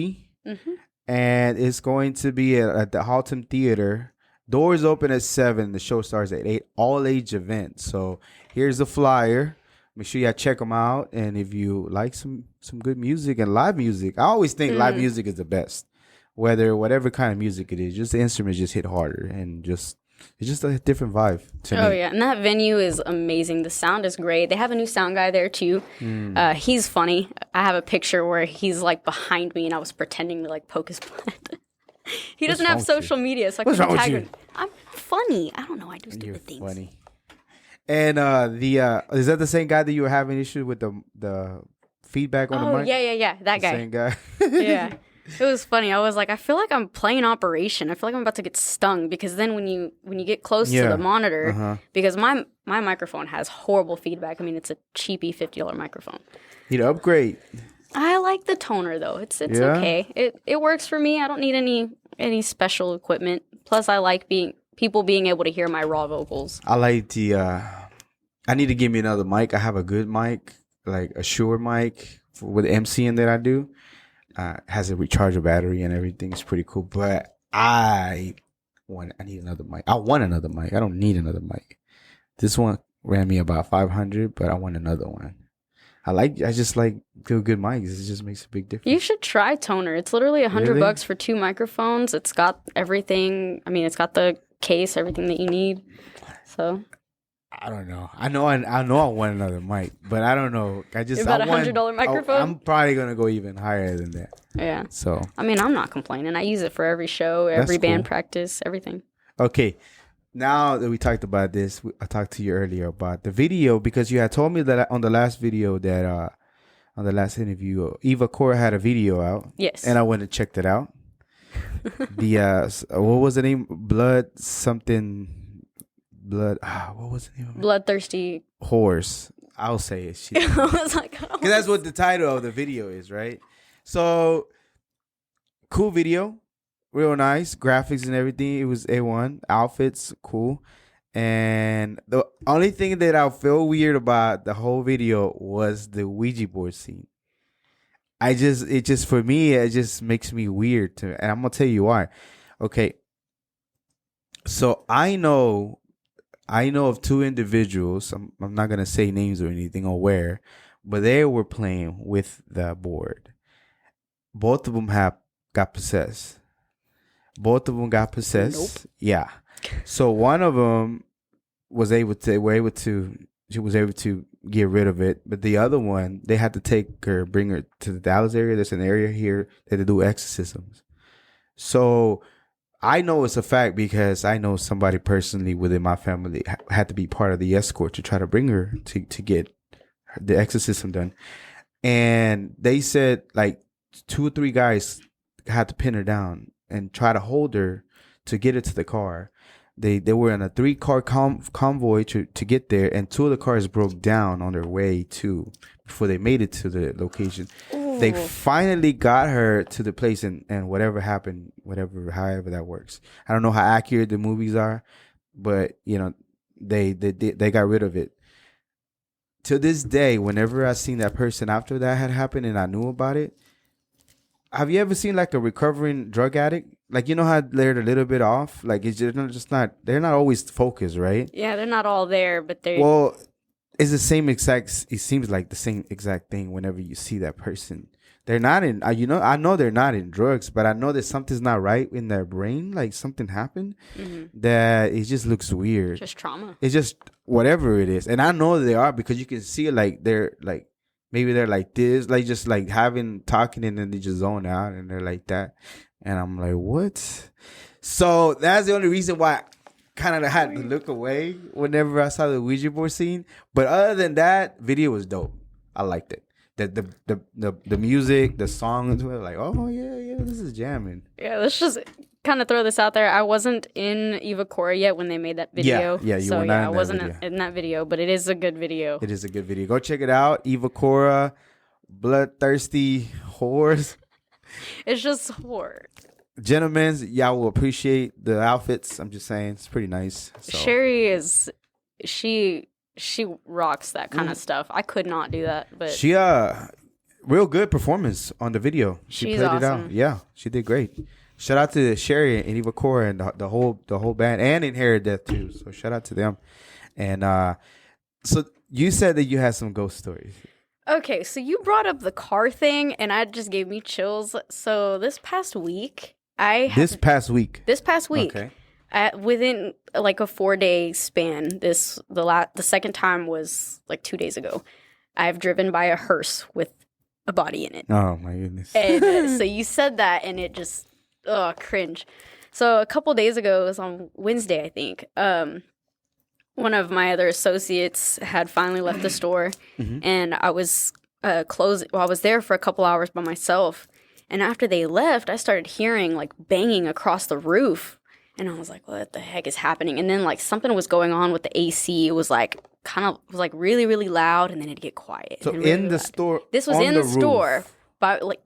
[SPEAKER 2] and it's going to be at the Haltom Theater. Doors open at 7. The show starts at 8. All age event. So here's the flyer. Make sure y'all check them out. And if you like some good music and live music, I always think live music is the best. Whatever kind of music it is, just the instruments just hit harder and it's just a different vibe to me.
[SPEAKER 3] Oh yeah, and that venue is amazing. The sound is great. They have a new sound guy there too. He's funny. I have a picture where he's like behind me, and I was pretending to like poke his butt. He doesn't have social media, so I couldn't tag him. I'm funny. I don't know. I do stupid things.
[SPEAKER 2] Funny. And is that the same guy that you were having issues with the feedback on the mic?
[SPEAKER 3] Yeah. That guy.
[SPEAKER 2] Same guy.
[SPEAKER 3] Yeah. It was funny. I was like, I feel like I'm playing Operation. I feel like I'm about to get stung, because then when you get close to the monitor, because my microphone has horrible feedback. I mean, it's a cheapy $50 microphone.
[SPEAKER 2] You'd upgrade.
[SPEAKER 3] I like the toner though. It's okay. It works for me. I don't need any special equipment. Plus, I like people being able to hear my raw vocals.
[SPEAKER 2] I like I need to give me another mic. I have a good mic, like a Shure mic with MCing that I do. Has a rechargeable battery and everything. It's pretty cool. But I need another mic. I want another mic. I don't need another mic. This one ran me about $500, but I want another one. I just like good mics. It just makes a big difference.
[SPEAKER 3] You should try toner. It's literally $100 for 2 microphones. It's got everything. I mean, it's got the case, everything that you need. So
[SPEAKER 2] I don't know. I know I want another mic, but I don't know.
[SPEAKER 3] About $100 microphone.
[SPEAKER 2] I'm probably gonna go even higher than that.
[SPEAKER 3] Yeah.
[SPEAKER 2] So
[SPEAKER 3] I mean, I'm not complaining. I use it for every show, every band practice, everything.
[SPEAKER 2] Okay. Now that we talked about this, I talked to you earlier about the video, because you had told me that on the last video that on the last interview, Eva Cora had a video out.
[SPEAKER 3] Yes.
[SPEAKER 2] And I went and checked it out. The what was the name? What was the name of it?
[SPEAKER 3] Bloodthirsty
[SPEAKER 2] Horse. I'll say it.
[SPEAKER 3] I was like,
[SPEAKER 2] because that's what the title of the video is, right? So cool video, real nice graphics and everything. It was A1, outfits cool, and the only thing that I feel weird about the whole video was the Ouija board scene. It just makes me weird and I'm gonna tell you why. Okay, so I know of 2 individuals. I'm not gonna say names or anything or where, but they were playing with the board. Both of them got possessed.
[SPEAKER 3] Nope.
[SPEAKER 2] Yeah. So one of them was able to get rid of it, but the other one, they had to bring her to the Dallas area. There's an area here that they do exorcisms. So I know it's a fact because I know somebody personally within my family had to be part of the escort to try to bring her to get the exorcism done. And they said like 2 or 3 guys had to pin her down and try to hold her to get her to the car. They were in a 3-car convoy to get there, and 2 of the cars broke down on their way before they made it to the location. Ooh. They finally got her to the place, and whatever happened, however that works. I don't know how accurate the movies are, but they got rid of it. To this day, whenever I seen that person after that had happened and I knew about it, have you ever seen like a recovering drug addict? Like, you know how they're a little bit off? Like, they're not always focused, right?
[SPEAKER 3] Yeah, they're not all there, but they're...
[SPEAKER 2] Well, it seems like the same exact thing whenever you see that person. They're not I know they're not in drugs, but I know that something's not right in their brain. Like something happened that it just looks weird.
[SPEAKER 3] Just trauma.
[SPEAKER 2] It's just whatever it is. And I know they are because you can see it, like they're like, maybe they're like this, like just like talking and then they just zone out and they're like that. And I'm like, what? So that's the only reason why I kind of had to look away whenever I saw the Ouija board scene. But other than that, video was dope. I liked it. The music, the songs were like, oh yeah, this is jamming.
[SPEAKER 3] Yeah, let's just kind of throw this out there. I wasn't in Eva Cora yet when they made that video.
[SPEAKER 2] Yeah, you were not in that video. I wasn't
[SPEAKER 3] in that video, but it is a good video.
[SPEAKER 2] It is a good video. Go check it out. Eva Cora, Bloodthirsty Whores.
[SPEAKER 3] It's just horror.
[SPEAKER 2] Gentlemen, y'all will appreciate the outfits. I'm just saying, it's pretty nice. So.
[SPEAKER 3] Sherry she rocks that kind of stuff. I could not do that, but
[SPEAKER 2] she real good performance on the video. She played it out. Yeah, she did great. Shout out to Sherry and Eva Cora and the whole band, and Inherit Death too. So shout out to them. And so You said that you had some ghost stories.
[SPEAKER 3] Okay, so you brought up the car thing, and that just gave me chills. So this past week,
[SPEAKER 2] This past week.
[SPEAKER 3] okay. Within like a 4-day span, the second time was like 2 days ago. I've driven by a hearse with a body in it.
[SPEAKER 2] Oh my goodness!
[SPEAKER 3] And so you said that, and it just cringe. So a couple days ago, it was on Wednesday, I think. One of my other associates had finally left the store, and I was closing. Well, I was there for a couple hours by myself, and after they left, I started hearing like banging across the roof, and I was like, "What the heck is happening?" And then like something was going on with the AC. It was like really really loud, and then it'd get quiet.
[SPEAKER 2] So
[SPEAKER 3] really,
[SPEAKER 2] in the store,
[SPEAKER 3] this was in the store. But like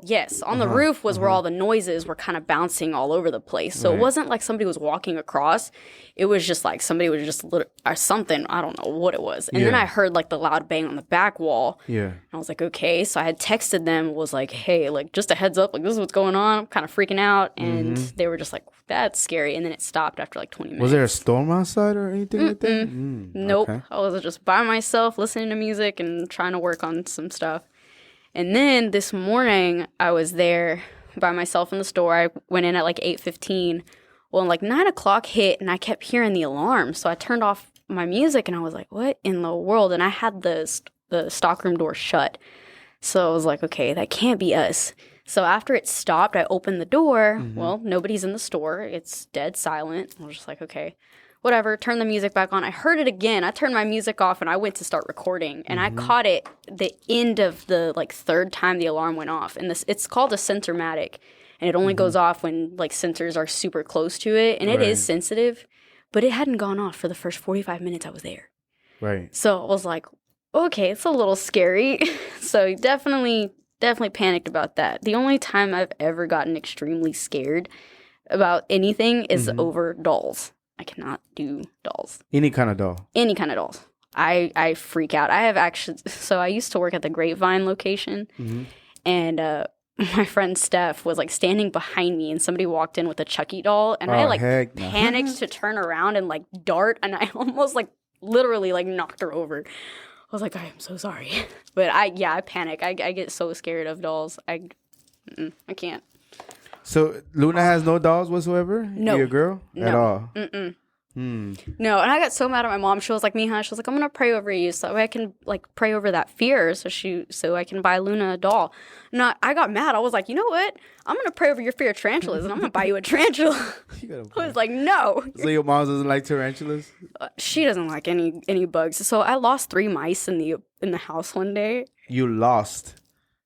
[SPEAKER 3] yes, on the roof was where all the noises were kind of bouncing all over the place. So it wasn't like somebody was walking across. It was just like somebody was just or something. I don't know what it was. And then I heard like the loud bang on the back wall. Yeah. And I was like, okay. So I had texted them, was like, hey, like just a heads up, like this is what's going on. I'm kind of freaking out. And they were just like, that's scary. And then it stopped after like 20 minutes.
[SPEAKER 2] Was there a storm outside or anything like that?
[SPEAKER 3] Nope. Okay. I was just by myself listening to music and trying to work on some stuff. And then this morning, I was there by myself in the store. I went in at like 8:15. Well, like 9 o'clock hit, and I kept hearing the alarm. So I turned off my music, and I was like, what in the world? And I had the stockroom door shut. So I was like, okay, that can't be us. So after it stopped, I opened the door. Well, nobody's in the store. It's dead silent. I was just like, okay. Whatever, turn the music back on. I heard it again. I turned my music off and I went to start recording. And I caught it the end of the like third time the alarm went off. And it's called a Sensormatic. And it only goes off when like sensors are super close to it. And it is sensitive. But it hadn't gone off for the first 45 minutes I was there. Right. So I was like, okay, it's a little scary. So definitely panicked about that. The only time I've ever gotten extremely scared about anything is over dolls. I cannot do dolls.
[SPEAKER 2] Any kind of doll?
[SPEAKER 3] Any kind of dolls. I freak out. I have actually... So I used to work at the Grapevine location. And my friend Steph was like standing behind me and somebody walked in with a Chucky doll. And I like panicked to turn around and like dart. And I almost like literally like knocked her over. I was like, I am so sorry. But I panic. I get so scared of dolls. I can't.
[SPEAKER 2] So Luna has no dolls whatsoever?
[SPEAKER 3] No.
[SPEAKER 2] Your girl?
[SPEAKER 3] No.
[SPEAKER 2] At all?
[SPEAKER 3] No, and I got so mad at my mom. She was like, Mija, she was like, I'm going to pray over you so I can like pray over that fear so I can buy Luna a doll. And I got mad. I was like, you know what? I'm going to pray over your fear of tarantulas and I'm going to buy you a tarantula. I was like, no.
[SPEAKER 2] So your mom doesn't like tarantulas?
[SPEAKER 3] She doesn't like any bugs. So I lost 3 mice in the house one day.
[SPEAKER 2] You lost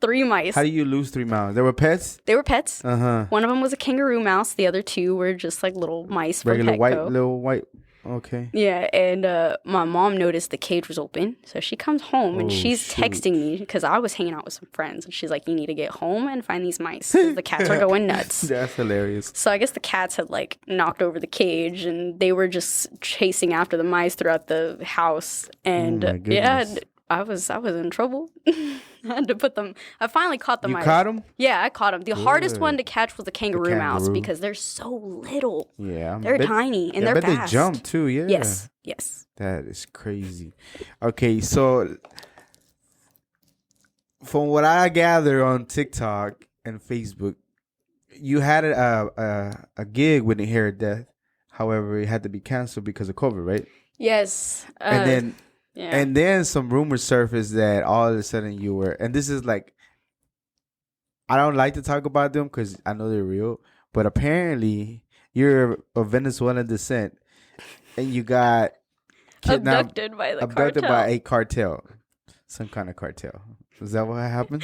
[SPEAKER 3] 3 mice.
[SPEAKER 2] How do you lose 3 mice? They were pets?
[SPEAKER 3] They were pets. One of them was a kangaroo mouse. The other 2 were just like little mice from
[SPEAKER 2] regular
[SPEAKER 3] Petco.
[SPEAKER 2] Little white. Okay.
[SPEAKER 3] Yeah, and my mom noticed the cage was open. So she comes home and she's texting me because I was hanging out with some friends. And she's like, you need to get home and find these mice because the cats are going nuts.
[SPEAKER 2] That's hilarious.
[SPEAKER 3] So I guess the cats had like knocked over the cage and they were just chasing after the mice throughout the house. And I was in trouble. I had to put them. I finally caught the mice.
[SPEAKER 2] You caught them?
[SPEAKER 3] Yeah, I caught them. The hardest one to catch was the kangaroo mouse because they're so little.
[SPEAKER 2] Yeah,
[SPEAKER 3] they're tiny and they're fast.
[SPEAKER 2] They jump too. Yeah.
[SPEAKER 3] Yes.
[SPEAKER 2] That is crazy. Okay, so from what I gather on TikTok and Facebook, you had a gig with Inherit Death. However, it had to be canceled because of COVID, right?
[SPEAKER 3] Yes.
[SPEAKER 2] And then some rumors surfaced that all of a sudden you were, and this is like, I don't like to talk about them because I know they're real, but apparently you're of Venezuelan descent and you got
[SPEAKER 3] abducted by
[SPEAKER 2] a cartel, some kind of cartel. Is that what happened?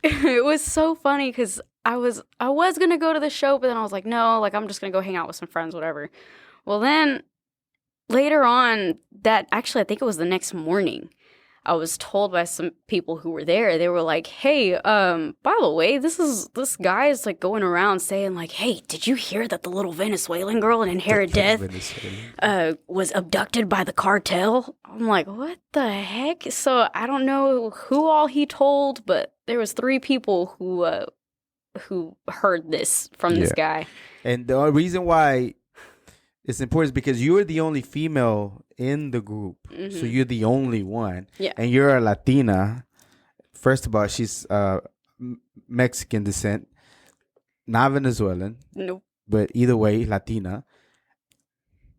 [SPEAKER 3] It was so funny because I was gonna go to the show, but then I was like, no, like I'm just gonna go hang out with some friends, whatever. Well, then. Later on, I think it was the next morning, I was told by some people who were there, they were like, hey, by the way, this guy is like going around saying like, hey, did you hear that the little Venezuelan girl in Inherit Death was abducted by the cartel? I'm like, what the heck? So I don't know who all he told, but there was 3 people who heard this from this guy.
[SPEAKER 2] And the reason why it's important because you were the only female in the group.
[SPEAKER 3] Mm-hmm.
[SPEAKER 2] So you're the only one.
[SPEAKER 3] Yeah.
[SPEAKER 2] And you're a Latina. First of all, she's Mexican descent, not Venezuelan.
[SPEAKER 3] Nope.
[SPEAKER 2] But either way, Latina.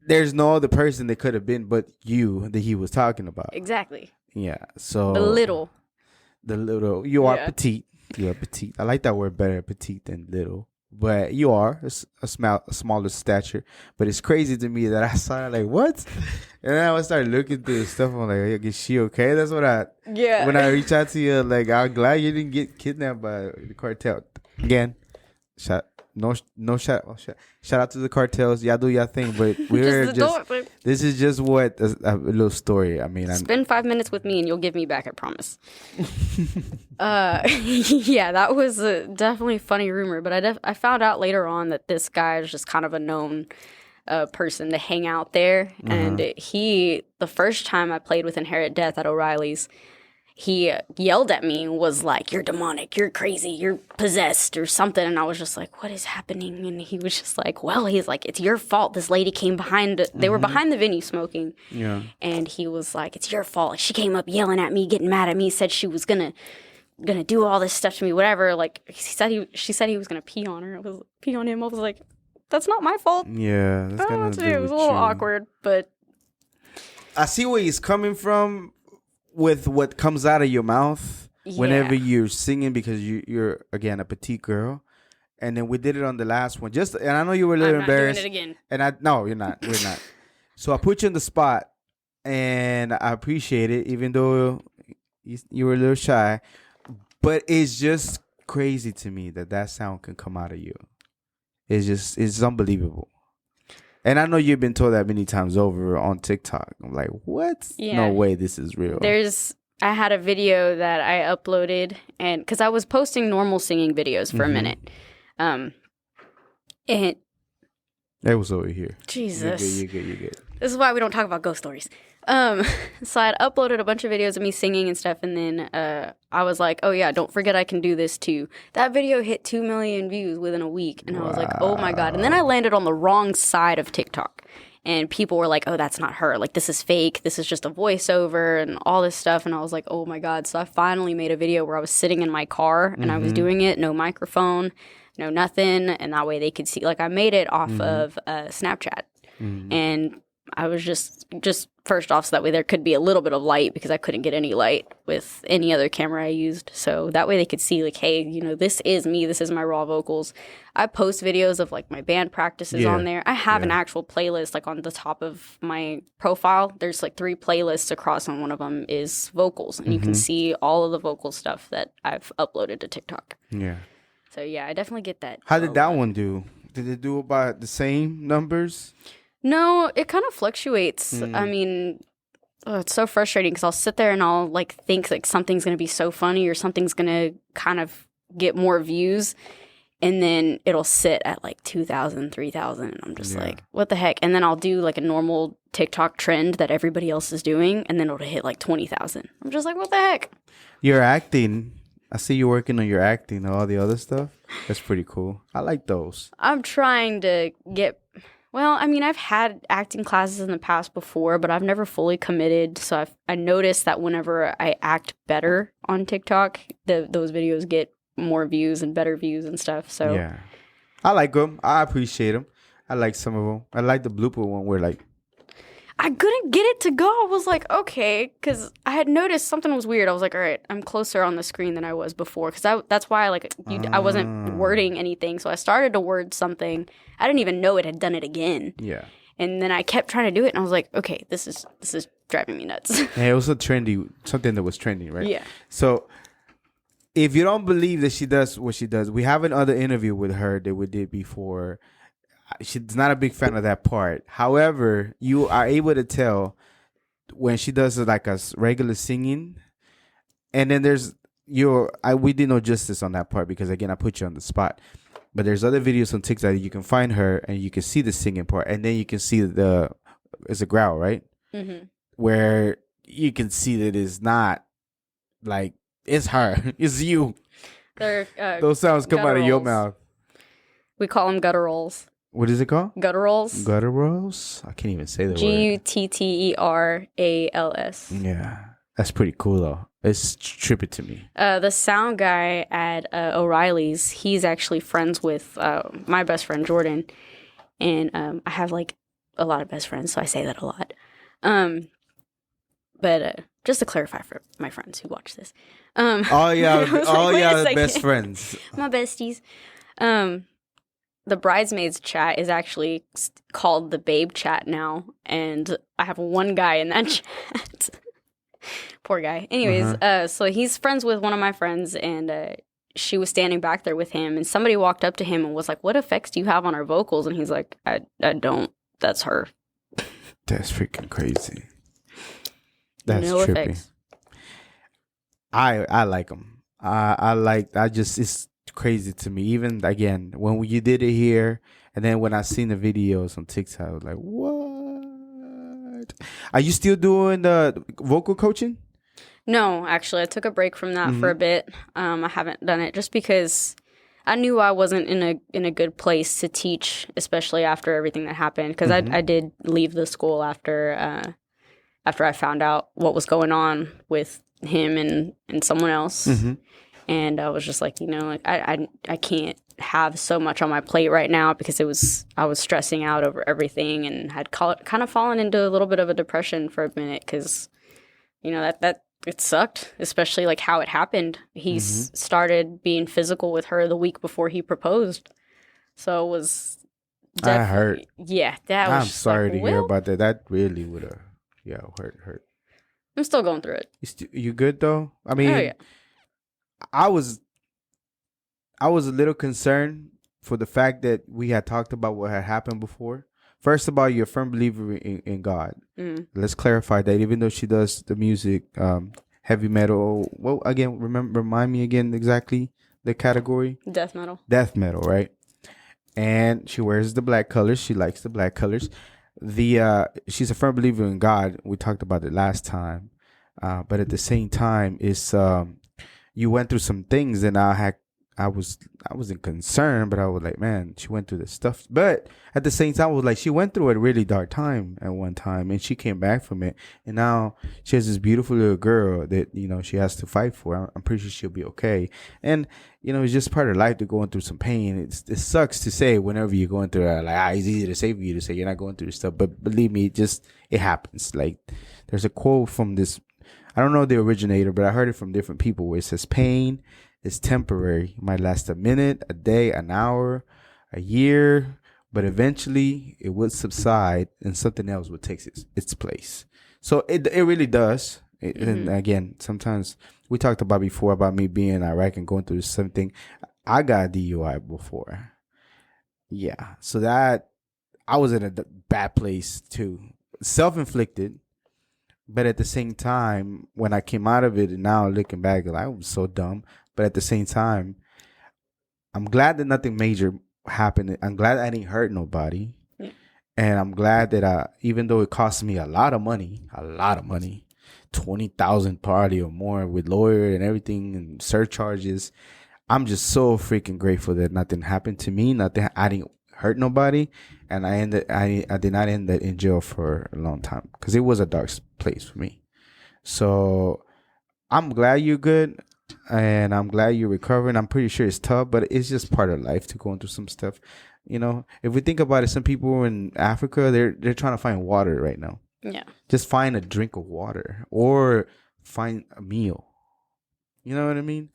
[SPEAKER 2] There's no other person that could have been but you that he was talking about.
[SPEAKER 3] Exactly.
[SPEAKER 2] Yeah. So
[SPEAKER 3] The little.
[SPEAKER 2] You are petite. You are petite. I like that word better, petite, than little. But you are a smaller stature. But it's crazy to me that I saw it like, what? And then I started looking through the stuff. I'm like, is she okay? That's what when I reach out to you, like, I'm glad you didn't get kidnapped by the cartel. Again, shout out to the cartels. Y'all do y'all thing, but we're this is just what a little story. I mean,
[SPEAKER 3] spend 5 minutes with me and you'll give me back, I promise. Yeah, that was definitely a funny rumor, but I found out later on that this guy is just kind of a known person to hang out there. And the first time I played with Inherit Death at O'Reilly's, he yelled at me and was like, "You're demonic, you're crazy, you're possessed," or something. And I was just like, what is happening? And he was just like, well, he's like, it's your fault. This lady came behind. They were behind the venue smoking. Yeah. And he was like, it's your fault. She came up yelling at me, getting mad at me, said she was gonna do all this stuff to me, whatever. Like, she said he was gonna pee on her. Pee on him. I was like, that's not my fault.
[SPEAKER 2] Yeah. That's
[SPEAKER 3] I don't know. It was a little awkward, but
[SPEAKER 2] I see where he's coming from. With what comes out of your mouth whenever you're singing, because you're again a petite girl, and then we did it on the last one. And I know you were a little embarrassed.
[SPEAKER 3] Doing it again.
[SPEAKER 2] And no, you're not. We're not. So I put you on the spot, and I appreciate it, even though you were a little shy. But it's just crazy to me that sound can come out of you. It's unbelievable. And I know you've been told that many times over on TikTok. I'm like, what? Yeah. No way this is real.
[SPEAKER 3] I had a video that I uploaded, and because I was posting normal singing videos for a minute. And
[SPEAKER 2] it was over here.
[SPEAKER 3] Jesus.
[SPEAKER 2] You're good.
[SPEAKER 3] This is why we don't talk about ghost stories. So I had uploaded a bunch of videos of me singing and stuff, and then I was like, oh yeah, don't forget I can do this too. That video hit 2 million views within a week, and I was like, oh my God. And then I landed on the wrong side of TikTok, and people were like, oh, that's not her. Like, this is fake. This is just a voiceover and all this stuff. And I was like, oh my God. So I finally made a video where I was sitting in my car, and I was doing it, no microphone, no nothing, and that way they could see. Like, I made it off of Snapchat, and I was just first off, so that way there could be a little bit of light, because I couldn't get any light with any other camera I used. So that way they could see, like, hey, this is me. This is my raw vocals. I post videos of, like, my band practices on there. I have an actual playlist, like, on the top of my profile. There's, like, 3 playlists across, and one of them is vocals. And you can see all of the vocal stuff that I've uploaded to TikTok. Yeah. So, yeah, I definitely get that.
[SPEAKER 2] How did that one do? Did it do about the same numbers?
[SPEAKER 3] No, it kind of fluctuates. I mean, it's so frustrating because I'll sit there and I'll like think like something's going to be so funny or something's going to kind of get more views, and then it'll sit at like 2,000, 3,000, and I'm just like, what the heck? And then I'll do like a normal TikTok trend that everybody else is doing, and then it'll hit like 20,000. I'm just like, what the heck?
[SPEAKER 2] You're acting. I see you working on your acting and all the other stuff. That's pretty cool. I like those.
[SPEAKER 3] I'm trying to get... Well, I mean, I've had acting classes in the past before, but I've never fully committed. So I noticed that whenever I act better on TikTok, those videos get more views and better views and stuff. So
[SPEAKER 2] yeah, I like them. I appreciate them. I like some of them. I like the blooper one where like
[SPEAKER 3] I couldn't get it to go. I was like, okay, because I had noticed something was weird. I was like, all right, I'm closer on the screen than I was before, because that's why I wasn't wording anything. So I started to word something. I didn't even know it had done it again. Yeah. And then I kept trying to do it, and I was like, okay, this is driving me nuts.
[SPEAKER 2] Yeah, it was something that was trending, right?
[SPEAKER 3] Yeah.
[SPEAKER 2] So if you don't believe that she does what she does, we have another interview with her that we did before. She's not a big fan of that part. However, you are able to tell when she does like a regular singing, and then we did no justice on that part because again I put you on the spot. But there's other videos on TikTok that you can find her and you can see the singing part, and then you can see it's a growl, right? Mm-hmm. Where you can see that it's not like it's her, it's you.
[SPEAKER 3] They're
[SPEAKER 2] those sounds come out of your mouth.
[SPEAKER 3] We call them gutturals.
[SPEAKER 2] What is it called?
[SPEAKER 3] Gutturals.
[SPEAKER 2] Gutturals? I can't even say the word.
[SPEAKER 3] Gutterals.
[SPEAKER 2] Yeah. That's pretty cool, though. It's trippy to me.
[SPEAKER 3] The sound guy at O'Reilly's, he's actually friends with my best friend, Jordan. And I have, like, a lot of best friends, so I say that a lot. But just to clarify for my friends who watch this.
[SPEAKER 2] Best friends.
[SPEAKER 3] My besties. The bridesmaids chat is actually called the babe chat now, and I have one guy in that chat. Poor guy. Anyways, so he's friends with one of my friends, and she was standing back there with him, and somebody walked up to him and was like, "What effects do you have on our vocals?" And he's like, I don't. That's her.
[SPEAKER 2] That's freaking crazy. That's
[SPEAKER 3] no
[SPEAKER 2] trippy.
[SPEAKER 3] Effects.
[SPEAKER 2] I like them. It's crazy to me. Even again, when you did it here, and then when I seen the videos on TikTok, I was like, what? Are you still doing the vocal coaching?
[SPEAKER 3] No, actually, I took a break from that for a bit. I haven't done it just because I knew I wasn't in a good place to teach, especially after everything that happened. Because I did leave the school after I found out what was going on with him and someone else. And I was just like, I can't have so much on my plate right now because I was stressing out over everything and had kind of fallen into a little bit of a depression for a minute because, that it sucked, especially like how it happened. He started being physical with her the week before he proposed. So it was
[SPEAKER 2] I hurt.
[SPEAKER 3] Yeah, that was
[SPEAKER 2] I'm sorry to hear about that. That really would have, hurt.
[SPEAKER 3] I'm still going through it.
[SPEAKER 2] You good though? I mean,
[SPEAKER 3] yeah.
[SPEAKER 2] I was a little concerned for the fact that we had talked about what had happened before. First of all, you're a firm believer in God. Let's clarify that. Even though she does the music, heavy metal. Well, again, remind me again exactly the category.
[SPEAKER 3] Death metal.
[SPEAKER 2] Death metal, right? And she wears the black colors. She likes the black colors. She's a firm believer in God. We talked about it last time, but at the same time, it's you went through some things, and I wasn't concerned, but I was like, man, she went through this stuff. But at the same time, I was like, she went through a really dark time at one time, and she came back from it, and now she has this beautiful little girl that she has to fight for. I'm pretty sure she'll be okay, and it's just part of life to going through some pain. It sucks to say whenever you're going through it, like it's easy to say for you to say you're not going through this stuff, but believe me, it happens. Like there's a quote from this. I don't know the originator, but I heard it from different people where it says pain is temporary. It might last a minute, a day, an hour, a year, but eventually it will subside and something else will take its place. So it really does. And again, sometimes we talked about before about me being in Iraq and going through something. I got a DUI before. Yeah. So that I was in a bad place too. Self-inflicted. But at the same time, when I came out of it and now looking back, like, I was so dumb. But at the same time, I'm glad that nothing major happened. I'm glad I didn't hurt nobody. Yeah. And I'm glad that even though it cost me a lot of money, $20,000 probably or more with lawyer and everything and surcharges, I'm just so freaking grateful that nothing happened to me. I didn't hurt nobody, and I did not end up in jail for a long time because it was a dark place for me. So I'm glad you're good, and I'm glad you're recovering. I'm pretty sure it's tough, but it's just part of life to go through some stuff. If we think about it, some people in Africa, they're trying to find water right now.
[SPEAKER 3] Yeah,
[SPEAKER 2] just find a drink of water or find a meal. You know what I mean?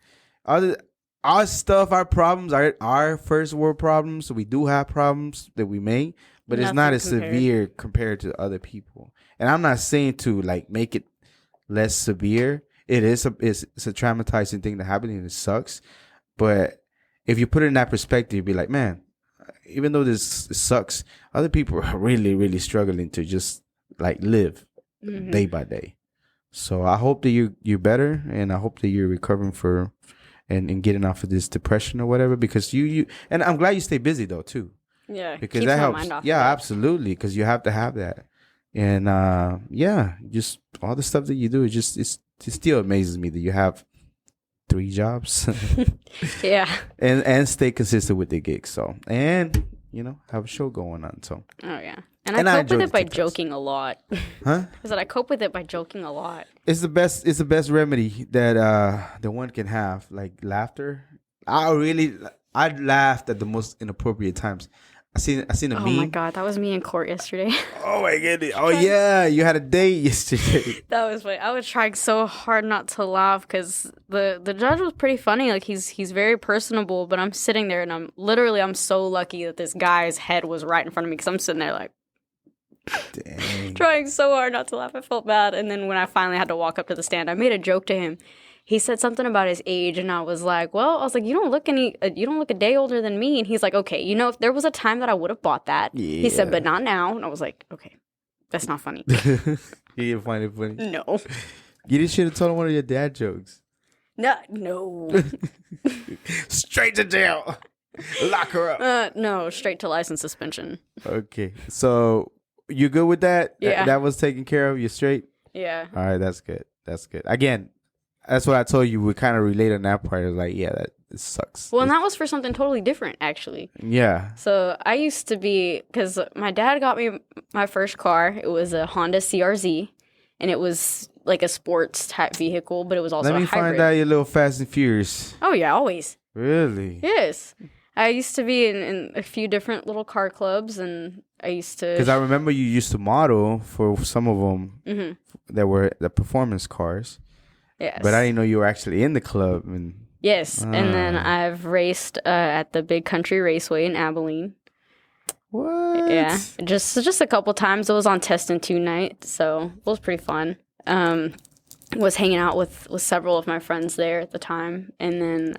[SPEAKER 2] Our stuff, our problems, our first world problems. So we do have problems that we make, but it's not as severe compared to other people. And I'm not saying to like make it less severe. It's a traumatizing thing that happened and it sucks. But if you put it in that perspective, you'd be like, man, even though this sucks, other people are really, really struggling to just like live day by day. So I hope that you're better, and I hope that you're recovering and getting off of this depression or whatever, because you and I'm glad you stay busy though too.
[SPEAKER 3] Yeah,
[SPEAKER 2] because that helps. Yeah, absolutely, because you have to have that. And just all the stuff that you do, it still amazes me that you have 3 jobs.
[SPEAKER 3] Yeah.
[SPEAKER 2] And stay consistent with the gigs. So, and have a show going on. So.
[SPEAKER 3] Oh yeah, and I cope with it by joking a lot.
[SPEAKER 2] Huh?
[SPEAKER 3] I said I cope with it by joking a lot.
[SPEAKER 2] It's the best. It's the best remedy that the one can have, like laughter. I laughed at the most inappropriate times. I seen a meme.
[SPEAKER 3] Oh my god, that was me in court yesterday.
[SPEAKER 2] Oh my goodness. Oh yeah, you had a date yesterday.
[SPEAKER 3] That was funny. I was trying so hard not to laugh because the judge was pretty funny. Like he's very personable, but I'm sitting there and I'm so lucky that this guy's head was right in front of me because I'm sitting there like
[SPEAKER 2] Dang.
[SPEAKER 3] trying so hard not to laugh. I felt bad. And then when I finally had to walk up to the stand, I made a joke to him. He said something about his age, and I was like, you don't look a day older than me. And he's like, okay, if there was a time that I would have bought that. Yeah. He said, but not now. And I was like, okay, that's not funny.
[SPEAKER 2] You didn't find it funny?
[SPEAKER 3] No.
[SPEAKER 2] You should have told him one of your dad jokes.
[SPEAKER 3] No.
[SPEAKER 2] Straight to jail. Lock her up.
[SPEAKER 3] No, straight to license suspension.
[SPEAKER 2] Okay. So you good with that?
[SPEAKER 3] Yeah.
[SPEAKER 2] That was taken care of? You're straight?
[SPEAKER 3] Yeah.
[SPEAKER 2] All right, that's good. Again, that's what I told you. We kind of relate on that part. It was like, yeah, that it sucks.
[SPEAKER 3] Well, and that was for something totally different, actually.
[SPEAKER 2] Yeah.
[SPEAKER 3] So I used to be, because my dad got me my first car. It was a Honda CRZ, and it was like a sports type vehicle, but it was also a hybrid.
[SPEAKER 2] Let me find out your little Fast and Furious.
[SPEAKER 3] Oh, yeah, always.
[SPEAKER 2] Really?
[SPEAKER 3] Yes. I used to be in a few different little car clubs, and I used to...
[SPEAKER 2] Because I remember you used to model for some of them that were the performance cars.
[SPEAKER 3] Yes.
[SPEAKER 2] But I didn't know you were actually in the club.
[SPEAKER 3] Yes, and then I've raced at the Big Country Raceway in Abilene.
[SPEAKER 2] What?
[SPEAKER 3] Yeah, just a couple times. It was on Test and Tune night, so it was pretty fun. Was hanging out with several of my friends there at the time, and then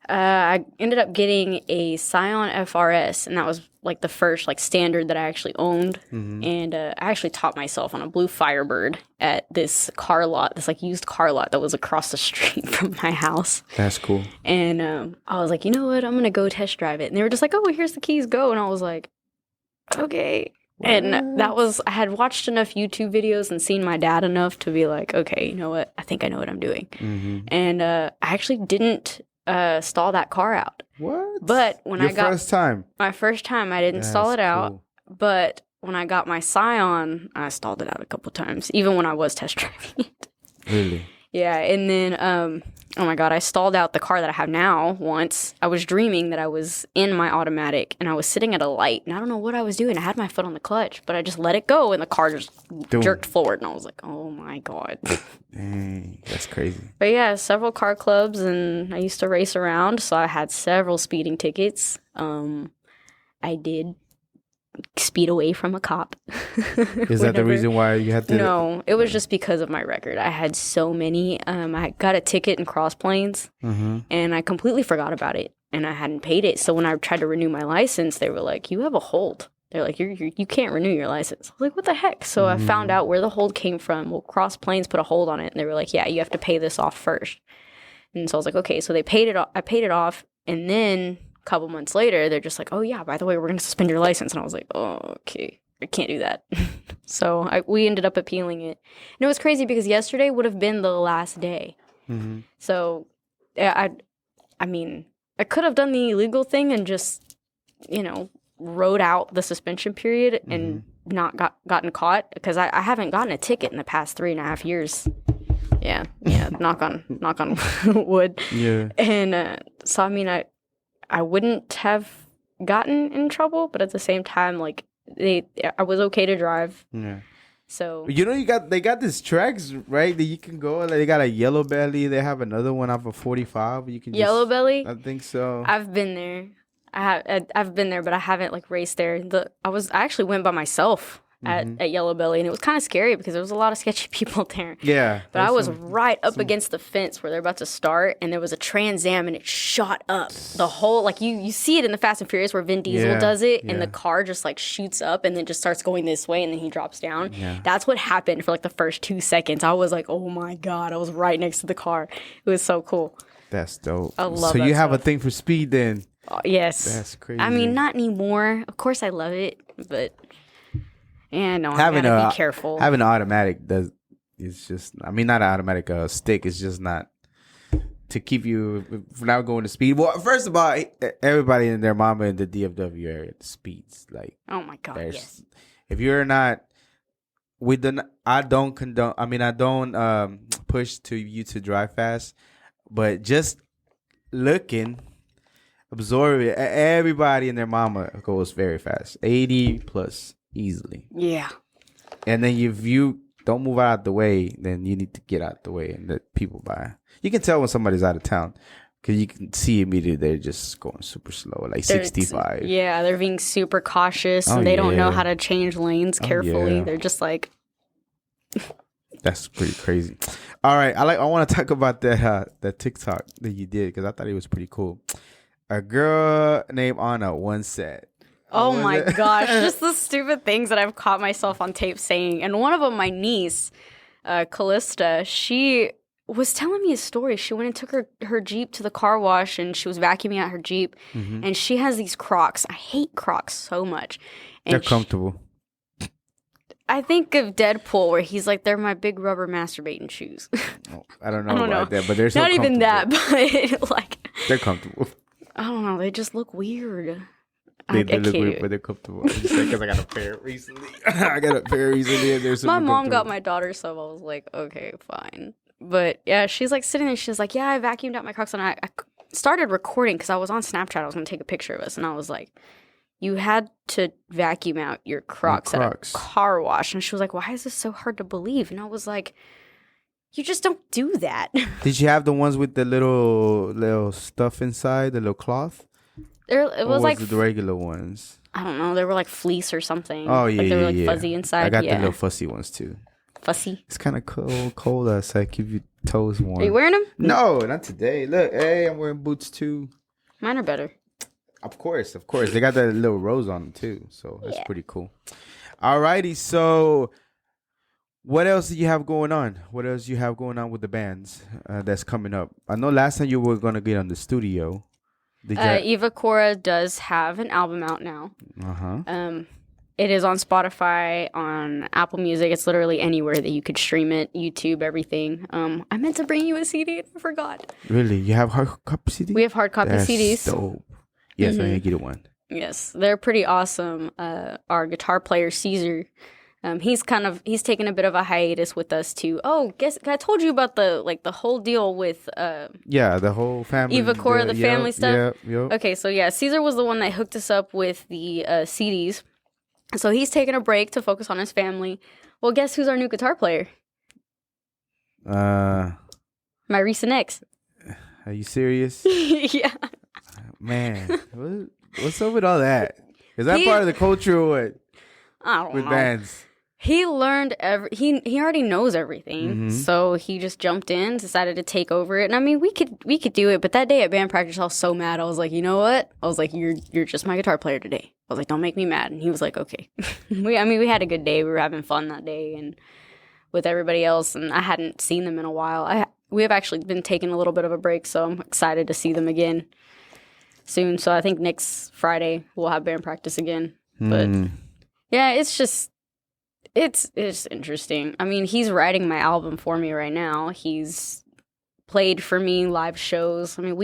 [SPEAKER 3] I ended up getting a Scion FRS, and that was like the first like standard that I actually owned. And I actually taught myself on a blue Firebird at this car lot, this like used car lot that was across the street from my house.
[SPEAKER 2] That's cool.
[SPEAKER 3] And I was like, you know what? I'm gonna go test drive it. And they were just like, oh, well, here's the keys, go. And I was like, okay. What? And I had watched enough YouTube videos and seen my dad enough to be like, okay, you know what? I think I know what I'm doing. And I actually didn't stall that car out.
[SPEAKER 2] What?
[SPEAKER 3] But when
[SPEAKER 2] my first time, I didn't
[SPEAKER 3] stall it out. But when I got my Scion, I stalled it out a couple times, even when I was test driving it.
[SPEAKER 2] Really?
[SPEAKER 3] Yeah, and then, oh my God, I stalled out the car that I have now once. I was dreaming that I was in my automatic, and I was sitting at a light, and I don't know what I was doing. I had my foot on the clutch, but I just let it go, and the car just jerked forward, and I was like, oh my God.
[SPEAKER 2] Dang, that's crazy.
[SPEAKER 3] But yeah, several car clubs, and I used to race around, so I had several speeding tickets. I did speed away from a cop.
[SPEAKER 2] Is that the reason why you had to?
[SPEAKER 3] No, it was just because of my record. I had so many. I got a ticket in Cross Plains, and I completely forgot about it, and I hadn't paid it. So when I tried to renew my license, they were like, "You have a hold." They're like, you can't renew your license. I was like, what the heck? So I found out where the hold came from. Well, Cross Plains put a hold on it, and they were like, yeah, you have to pay this off first. And so I was like, okay. So they paid it off. I paid it off, and then couple months later, they're just like, oh yeah, by the way, we're going to suspend your license. And I was like, oh, okay, I can't do that. So we ended up appealing it. And it was crazy because yesterday would have been the last day. So I mean, I could have done the illegal thing and just, rode out the suspension period and not gotten caught, because I haven't gotten a ticket in the past 3.5 years. Yeah, knock on wood. Yeah. And so I mean, I wouldn't have gotten in trouble, but at the same time, like I was okay to drive. Yeah. So
[SPEAKER 2] they got these tracks, right, that you can go. Like, they got a Yellow Belly. They have another one off of 45. You can
[SPEAKER 3] Yellow Belly.
[SPEAKER 2] I think so.
[SPEAKER 3] I've been there. I've been there, but I haven't like raced there. I actually went by myself at Yellow Belly, and it was kind of scary because there was a lot of sketchy people there.
[SPEAKER 2] Yeah.
[SPEAKER 3] But I was right up against the fence where they're about to start, and there was a Trans Am, and it shot up the whole, like you see it in the Fast and Furious where Vin Diesel does it, and the car just like shoots up and then just starts going this way, and then he drops down. Yeah. That's what happened for like the first 2 seconds. I was like, oh my God, I was right next to the car. It was so cool.
[SPEAKER 2] That's dope.
[SPEAKER 3] I love
[SPEAKER 2] So
[SPEAKER 3] that
[SPEAKER 2] you have
[SPEAKER 3] stuff.
[SPEAKER 2] a thing for speed then?
[SPEAKER 3] Yes.
[SPEAKER 2] That's crazy.
[SPEAKER 3] I mean, not anymore. Of course I love it, but... Yeah, no, I gotta be careful.
[SPEAKER 2] Having an automatic it's just, I mean, not an automatic stick. It's just not. to keep you from not going to speed. Well, first of all, everybody and their mama in the DFW area speeds. Like,
[SPEAKER 3] oh my God, yes.
[SPEAKER 2] If you're not, I don't condone. I mean, I don't push to you to drive fast, but just looking, absorb it. Everybody and their mama goes very fast, 80 plus easily.
[SPEAKER 3] Yeah.
[SPEAKER 2] And then if you don't move out of the way, then you need to get out the way and let people by. You can tell when somebody's out of town because you can see immediately they're just going super slow, like 65.
[SPEAKER 3] Yeah, they're being super cautious and they don't know how to change lanes carefully. Yeah. They're just like...
[SPEAKER 2] That's pretty crazy. All right, I want to talk about that TikTok that you did because I thought it was pretty cool. A girl named Ana once said...
[SPEAKER 3] Oh my gosh, just the stupid things that I've caught myself on tape saying. And one of them, my niece, Callista, she was telling me a story. She went and took her Jeep to the car wash and she was vacuuming out her Jeep. Mm-hmm. And she has these Crocs. I hate Crocs so much. And
[SPEAKER 2] they're comfortable.
[SPEAKER 3] I think of Deadpool where he's like, they're my big rubber masturbating shoes.
[SPEAKER 2] Oh, I don't know about that, but they're so
[SPEAKER 3] not even that, but like...
[SPEAKER 2] They're comfortable.
[SPEAKER 3] I don't know. They just look weird.
[SPEAKER 2] They look weird, but they're comfortable. Just because I got a pair recently. And they're super
[SPEAKER 3] my mom got my daughter some. I was like, okay, fine. But yeah, she's like sitting there. She's like, yeah, I vacuumed out my Crocs. And I started recording because I was on Snapchat. I was going to take a picture of us. And I was like, you had to vacuum out your Crocs at a car wash. And she was like, why is this so hard to believe? And I was like, you just don't do that.
[SPEAKER 2] Did you have the ones with the little stuff inside, the little cloth?
[SPEAKER 3] It was like
[SPEAKER 2] the regular ones.
[SPEAKER 3] I don't know. They were like fleece or something.
[SPEAKER 2] Oh yeah,
[SPEAKER 3] like they were like
[SPEAKER 2] yeah.
[SPEAKER 3] fuzzy inside.
[SPEAKER 2] I got the little fussy ones too.
[SPEAKER 3] Fussy.
[SPEAKER 2] It's kind of cold outside. Keep your toes warm.
[SPEAKER 3] Are you wearing them?
[SPEAKER 2] No, not today. Look, hey, I'm wearing boots too.
[SPEAKER 3] Mine are better.
[SPEAKER 2] Of course. They got that little rose on them too, so that's pretty cool. Alrighty, so what else do you have going on? What else do you have going on with the bands that's coming up? I know last time you were gonna get on the studio.
[SPEAKER 3] Eva Cora does have an album out now. It is on Spotify, on Apple Music. It's literally anywhere that you could stream it. YouTube, everything. I meant to bring you a CD and I forgot.
[SPEAKER 2] Really? You have hard copy CDs?
[SPEAKER 3] We have hard copy CDs.
[SPEAKER 2] Dope. Yes, I need to get one.
[SPEAKER 3] Yes, they're pretty awesome. Our guitar player Caesar, he's taken a bit of a hiatus with us too. Oh, guess I told you about the whole deal with
[SPEAKER 2] the whole family.
[SPEAKER 3] Eva Cora, the family stuff.
[SPEAKER 2] Yep.
[SPEAKER 3] Okay, so yeah, Caesar was the one that hooked us up with the CDs. So he's taking a break to focus on his family. Well, guess who's our new guitar player? My recent ex.
[SPEAKER 2] Are you serious?
[SPEAKER 3] Yeah.
[SPEAKER 2] Man, what's up with all that? Is that part of the culture or what?
[SPEAKER 3] I don't know.
[SPEAKER 2] With bands.
[SPEAKER 3] He learned he already knows everything. So he just jumped in, decided to take over it. And I mean, we could do it, but that day at band practice I was so mad. I was like, you know what? I was like, you're just my guitar player today. I was like, don't make me mad. And he was like, okay. We had a good day. We were having fun that day and with everybody else, and I hadn't seen them in a while. We have actually been taking a little bit of a break, so I'm excited to see them again soon. So I think next Friday we'll have band practice again. But yeah, it's interesting. I mean, he's writing my album for me right now. He's played for me live shows. I mean,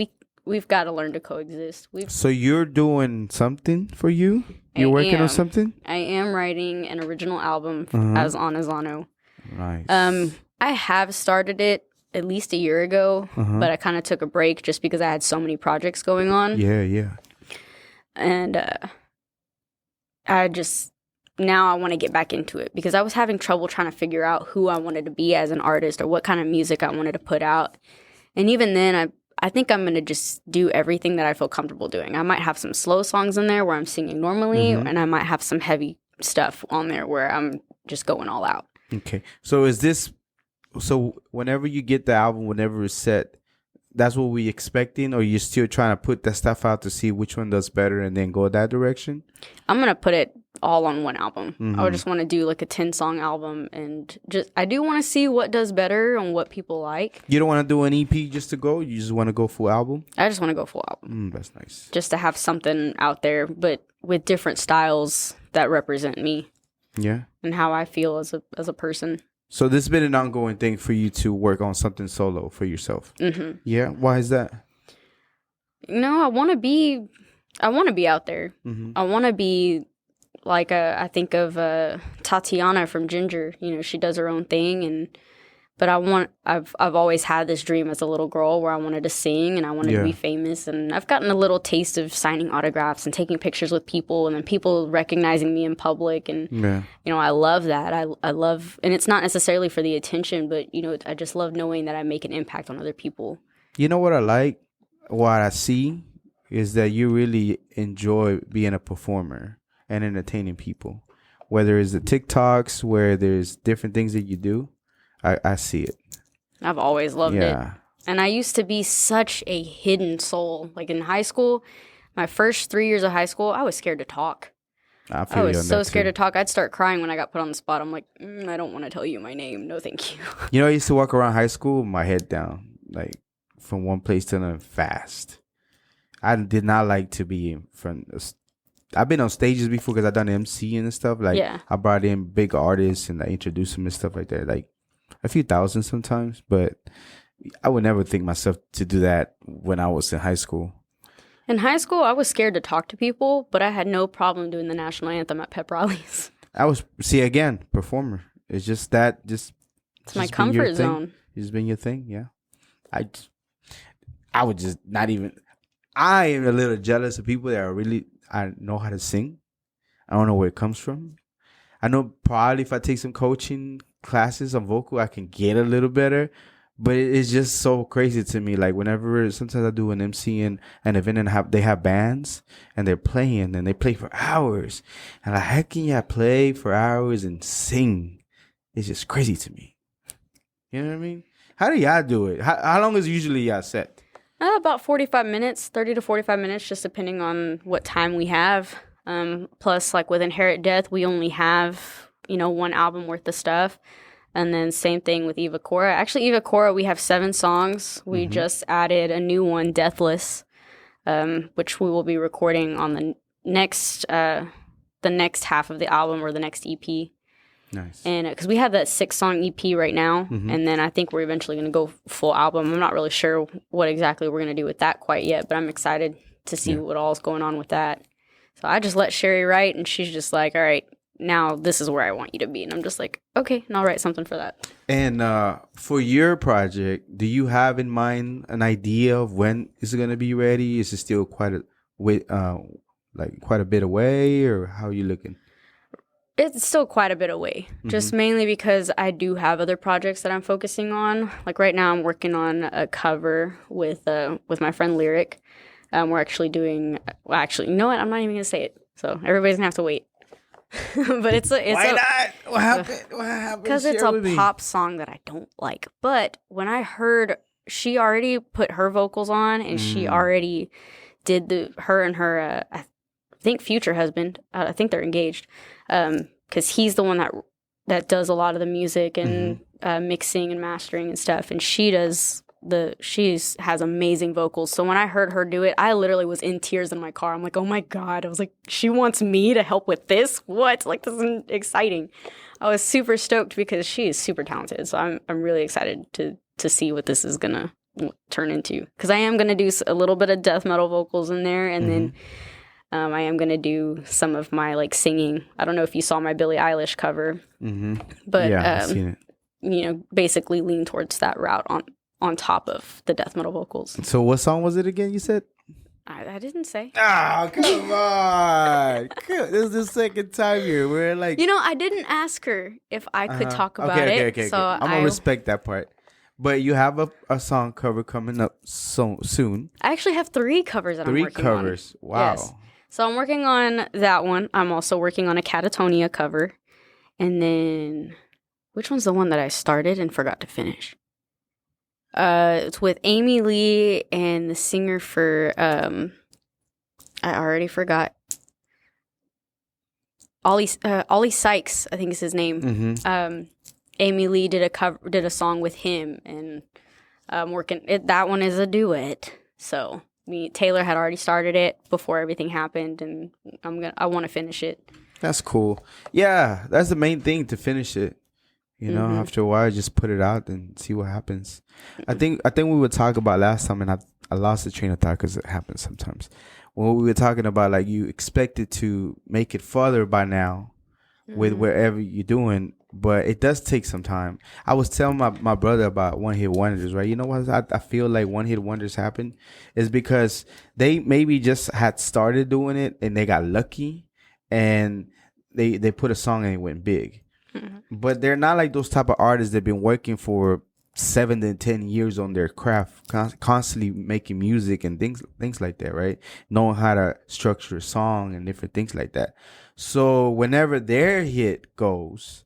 [SPEAKER 3] we've got to learn to coexist.
[SPEAKER 2] So you're doing something for you? You're working on something?
[SPEAKER 3] I am writing an original album as Ana Xano.
[SPEAKER 2] Nice.
[SPEAKER 3] I have started it at least a year ago, but I kind of took a break just because I had so many projects going on.
[SPEAKER 2] Yeah.
[SPEAKER 3] And now I want to get back into it because I was having trouble trying to figure out who I wanted to be as an artist or what kind of music I wanted to put out. And even then, I think I'm going to just do everything that I feel comfortable doing. I might have some slow songs in there where I'm singing normally, and I might have some heavy stuff on there where I'm just going all out.
[SPEAKER 2] Okay. So whenever you get the album, whenever it's set, that's what we expecting, or you're still trying to put that stuff out to see which one does better and then go that direction?
[SPEAKER 3] I'm going to put it all on one album. I would just want to do like a 10-song album, and I do want to see what does better and what people like.
[SPEAKER 2] You don't want to do an EP just to go? You just want to go full album?
[SPEAKER 3] I just want to go full album.
[SPEAKER 2] That's nice.
[SPEAKER 3] Just to have something out there, but with different styles that represent me.
[SPEAKER 2] Yeah.
[SPEAKER 3] And how I feel as a person.
[SPEAKER 2] So this has been an ongoing thing for you to work on something solo for yourself. Mm-hmm. Yeah. Why is that?
[SPEAKER 3] I want to be out there. Mm-hmm. I want to be like I think of Tatiana from Ginger. She does her own thing, but I've always had this dream as a little girl where I wanted to sing and I wanted to be famous, and I've gotten a little taste of signing autographs and taking pictures with people and then people recognizing me in public, and I love that. I love, and it's not necessarily for the attention, but I just love knowing that I make an impact on other people.
[SPEAKER 2] You know what I like? What I see is that you really enjoy being a performer and entertaining people, whether it's the TikToks where there's different things that you do. I see it. I've
[SPEAKER 3] always loved it. And I used to be such a hidden soul. Like in high school, my first 3 years of high school, I was scared to talk. I was so scared to talk. I'd start crying when I got put on the spot. I'm like, I don't want to tell you my name. No, thank you.
[SPEAKER 2] I used to walk around high school with my head down, like from one place to another fast. I did not like to be in front of... I've been on stages before because I've done MC and stuff. Like, I brought in big artists and I introduced them and stuff like that. Like, a few thousand sometimes, but I would never think myself to do that when I was in high school.
[SPEAKER 3] In high school, I was scared to talk to people, but I had no problem doing the national anthem at pep rallies.
[SPEAKER 2] Performer. It's just that, it's
[SPEAKER 3] my comfort zone.
[SPEAKER 2] It's been your thing, yeah. I would just not even. I am a little jealous of people that I know how to sing. I don't know where it comes from. I know probably if I take some coaching classes on vocal, I can get a little better, but it's just so crazy to me. Like sometimes I do an MC and an event and they have bands and they're playing and they play for hours, and like, how can you play for hours and sing? It's just crazy to me. You know what I mean? How do y'all do it? How long is usually y'all set?
[SPEAKER 3] About 45 minutes, 30 to 45 minutes, just depending on what time we have. Plus, like with Inherit Death, we only have one album worth of stuff. And then same thing with Eva Cora. Actually, Eva Cora, we have 7 songs. We just added a new one, Deathless, which we will be recording on the next half of the album, or the next EP.
[SPEAKER 2] Nice.
[SPEAKER 3] And because we have that 6-song EP right now, and then I think we're eventually going to go full album. I'm not really sure what exactly we're going to do with that quite yet, but I'm excited to see what all's going on with that. So I just let Sherry write, and she's just like, all right, now this is where I want you to be. And I'm just like, okay, and I'll write something for that.
[SPEAKER 2] And for your project, do you have in mind an idea of when it's going to be ready? Is it still quite a bit away, or how are you looking?
[SPEAKER 3] It's still quite a bit away, just mainly because I do have other projects that I'm focusing on. Like right now I'm working on a cover with my friend Lyric. We're actually doing, you know what? I'm not even going to say it. So everybody's going to have to wait. But why
[SPEAKER 2] not? What happened?
[SPEAKER 3] Because it's a pop song that I don't like. But when I heard, she already put her vocals on, and she already did her and her, I think, future husband. I think they're engaged. Because he's the one that does a lot of the music and mixing and mastering and stuff. And she has amazing vocals. So when I heard her do it, I literally was in tears in my car. I'm like, oh my God. I was like, she wants me to help with this? What? Like, this is exciting. I was super stoked because she is super talented. So I'm really excited to see what this is going to turn into. Because I am going to do a little bit of death metal vocals in there. And then I am going to do some of my singing. I don't know if you saw my Billie Eilish cover. But,
[SPEAKER 2] I've seen it.
[SPEAKER 3] Basically lean towards that route on top of the death metal vocals.
[SPEAKER 2] So what song was it again, you said?
[SPEAKER 3] I didn't say.
[SPEAKER 2] Oh, come on. This is the second time here. We're like...
[SPEAKER 3] I didn't ask her if I could talk about it.
[SPEAKER 2] Okay. So I'm going to respect that part. But you have a song cover coming up soon.
[SPEAKER 3] I actually have 3 covers that I'm working on. 3 covers.
[SPEAKER 2] Wow.
[SPEAKER 3] Yes. So I'm working on that one. I'm also working on a Catatonia cover. And then... which one's the one that I started and forgot to finish? It's with Amy Lee and the singer for I already forgot. Ollie Sykes, I think is his name. Amy Lee did a song with him, and that one is a duet. So Taylor had already started it before everything happened, and I want to finish it.
[SPEAKER 2] That's cool. Yeah, that's the main thing, to finish it. You know, after a while, just put it out and see what happens. I think we would talk about last time, and I lost the train of thought because it happens sometimes. When we were talking about like you expected to make it further by now with wherever you're doing, but it does take some time. I was telling my brother about one hit wonders, right? You know what? I feel like one hit wonders happen is because they maybe just had started doing it and they got lucky and they put a song and it went big. But they're not like those type of artists that've been working for 7 to 10 years on their craft, constantly making music and things like that, right? Knowing how to structure a song and different things like that. So whenever their hit goes,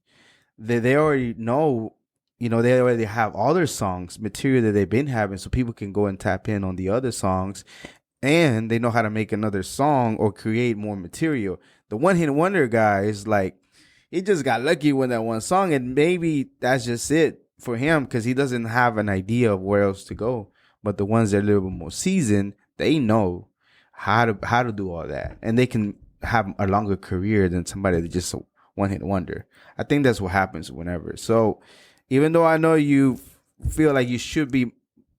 [SPEAKER 2] they already know, you know, they already have other songs, material that they've been having, so people can go and tap in on the other songs, and they know how to make another song or create more material. The one hit wonder guy is like, he just got lucky with that one song, and maybe that's just it for him because he doesn't have an idea of where else to go. But the ones that are a little bit more seasoned, they know how to do all that, and they can have a longer career than somebody that just a one hit wonder. I think that's what happens whenever. So even though I know you feel like you should be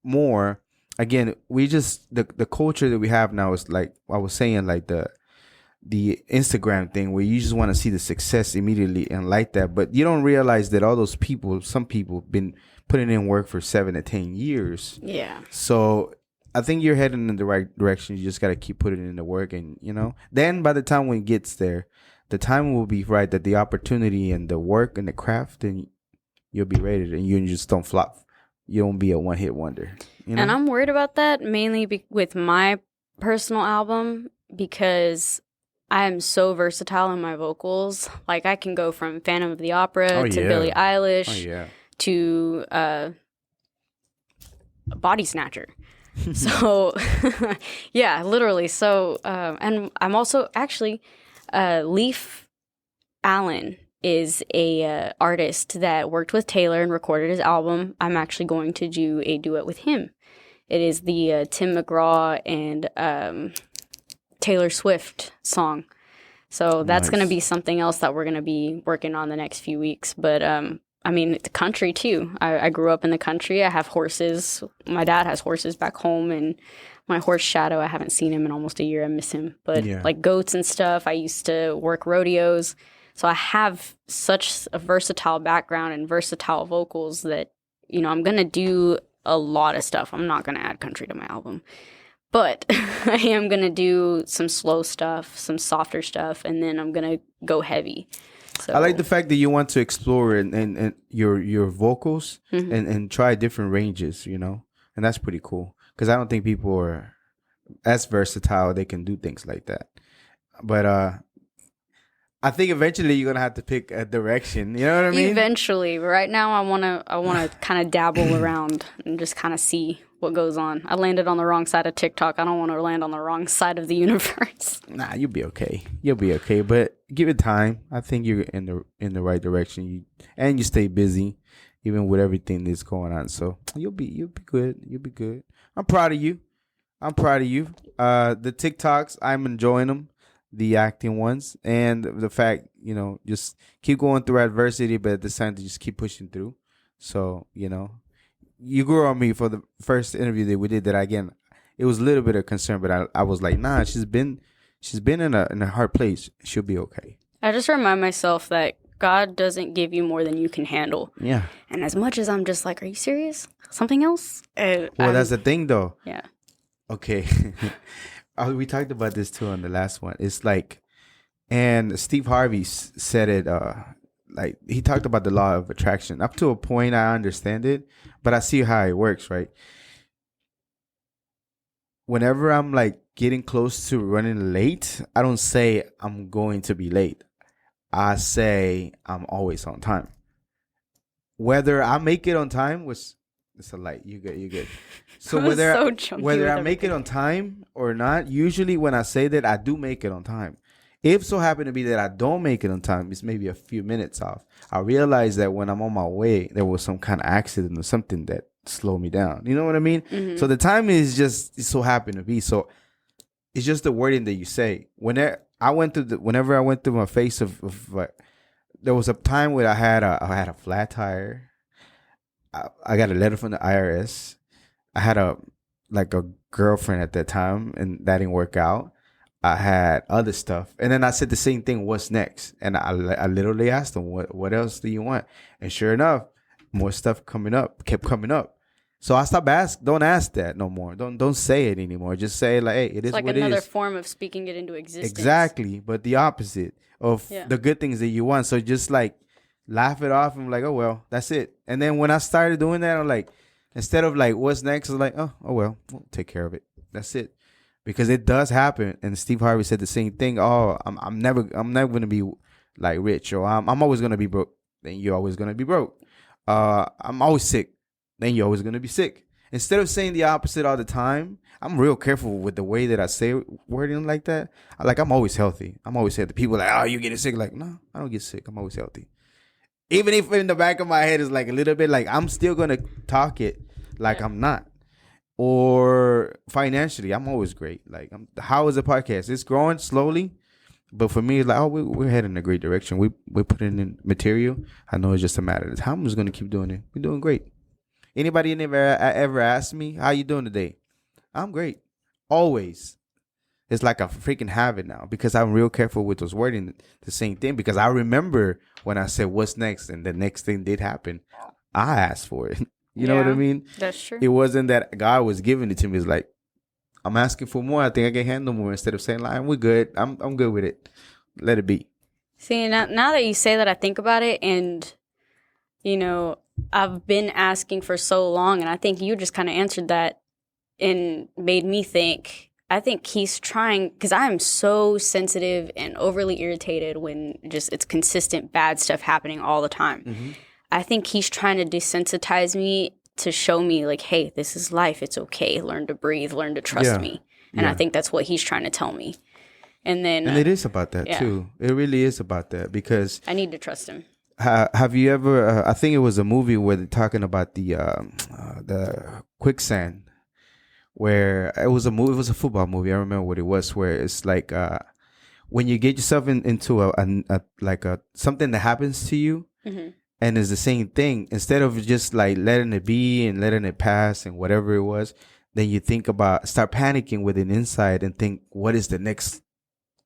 [SPEAKER 2] more, again, we just the culture that we have now is like I was saying, like the Instagram thing where you just want to see the success immediately and like that, but you don't realize that all those people, some people, been putting in work for 7 to 10 years.
[SPEAKER 3] Yeah.
[SPEAKER 2] So I think you're heading in the right direction. You just got to keep putting in the work, and you know, then by the time when it gets there, the time will be right that the opportunity and the work and the craft, and you'll be ready, and you just don't flop. You don't be a one hit wonder. You know?
[SPEAKER 3] And I'm worried about that mainly with my personal album because I am so versatile in my vocals. Like I can go from Phantom of the Opera to Billie Eilish to Body Snatcher. So yeah, literally. So and I'm also actually Leaf Allen is a artist that worked with Taylor and recorded his album. I'm actually going to do a duet with him. It is the Tim McGraw and Taylor Swift song. So that's going to be something else that we're going to be working on the next few weeks. But I mean, the country too. I grew up in the country. I have horses. My dad has horses back home, and my horse Shadow, I haven't seen him in almost a year. I miss him. But like goats and stuff, I used to work rodeos. So I have such a versatile background and versatile vocals that, you know, I'm going to do a lot of stuff. I'm not going to add country to my album. But I am going to do some slow stuff, some softer stuff, and then I'm going to go heavy. So,
[SPEAKER 2] I like the fact that you want to explore and your vocals and try different ranges, you know, and that's pretty cool because I don't think people are as versatile. They can do things like that. But I think eventually you're gonna have to pick a direction. You know what I mean?
[SPEAKER 3] Eventually, but right now I wanna kind of dabble around and just kind of see what goes on. I landed on the wrong side of TikTok. I don't want to land on the wrong side of the universe.
[SPEAKER 2] Nah, you'll be okay. You'll be okay. But give it time. I think you're in the right direction. You stay busy, even with everything that's going on. So you'll be good. You'll be good. I'm proud of you. The TikToks, I'm enjoying them. The acting ones, and the fact, you know, just keep going through adversity, but at the same time, just keep pushing through. So, you know, you grew on me for the first interview that we did. That again, it was a little bit of concern, but I was like, nah, she's been in a hard place. She'll be okay.
[SPEAKER 3] I just remind myself that God doesn't give you more than you can handle.
[SPEAKER 2] Yeah.
[SPEAKER 3] And as much as I'm just like, are you serious? Something else?
[SPEAKER 2] Well, that's the thing, though.
[SPEAKER 3] Yeah.
[SPEAKER 2] Okay. We talked about this too on the last one. It's like, and Steve Harvey said it, like he talked about the law of attraction. Up to a point, I understand it, but I see how it works, right? Whenever I'm like getting close to running late, I don't say I'm going to be late. I say I'm always on time. Whether I make it on time was... It's a light. You good. So whether I make it on time or not, usually when I say that, I do make it on time. If so happen to be that I don't make it on time, it's maybe a few minutes off. I realize that when I'm on my way, there was some kind of accident or something that slowed me down. You know what I mean? Mm-hmm. So the time is just it so happened to be. So it's just the wording that you say. Whenever I went through my phase of there was a time where I had a flat tire. I got a letter from the IRS. I had a girlfriend at that time, and that didn't work out. I had other stuff, and then I said the same thing. What's next? And I literally asked them, what else do you want? And sure enough, more stuff kept coming up. So I stopped don't ask that no more. Don't say it anymore. Just say like, hey, it is what it is.
[SPEAKER 3] Like another form of speaking it into existence.
[SPEAKER 2] Exactly, but the opposite of the good things that you want. So just like laugh it off and like, oh well, that's it. And then when I started doing that, I'm like, instead of like, what's next? I was like, oh well, we'll take care of it. That's it. Because it does happen. And Steve Harvey said the same thing. Oh, I'm never gonna be like rich, or I'm always gonna be broke. Then you're always gonna be broke. I'm always sick. Then you're always gonna be sick. Instead of saying the opposite all the time, I'm real careful with the way that I say wording like that. I'm always healthy. I'm always healthy. People are like, oh, you're getting sick. Like, no, I don't get sick. I'm always healthy. Even if in the back of my head is like a little bit like I'm still gonna talk it like I'm not. Or financially, I'm always great. Like, how is the podcast? It's growing slowly, but for me, it's like, oh, we're heading in a great direction. We're putting in material. I know it's just a matter of time. I'm just gonna keep doing it. We're doing great. Anybody ever asked me how you doing today? I'm great. Always. It's like a freaking habit now because I'm real careful with those wording. The same thing because I remember when I said what's next and the next thing did happen. I asked for it. You know what I mean?
[SPEAKER 3] That's true.
[SPEAKER 2] It wasn't that God was giving it to me. It's like, I'm asking for more. I think I can handle more instead of saying, like, we're good. I'm good with it. Let it be.
[SPEAKER 3] See, now that you say that, I think about it, and, you know, I've been asking for so long, and I think you just kind of answered that and made me think, I think he's trying, because I'm so sensitive and overly irritated when just it's consistent bad stuff happening all the time. Mm-hmm. I think he's trying to desensitize me to show me, like, hey, this is life. It's okay. Learn to breathe. Learn to trust me. And I think that's what he's trying to tell me. And then... And
[SPEAKER 2] it is about that, too. It really is about that because...
[SPEAKER 3] I need to trust him.
[SPEAKER 2] Have you ever... I think it was a movie where they're talking about the quicksand, where it was a movie. It was a football movie. I remember what it was, where it's like when you get yourself into a something that happens to you, mm-hmm. And it's the same thing. Instead of just like letting it be and letting it pass and whatever it was, then you start panicking with an inside and think, what is the next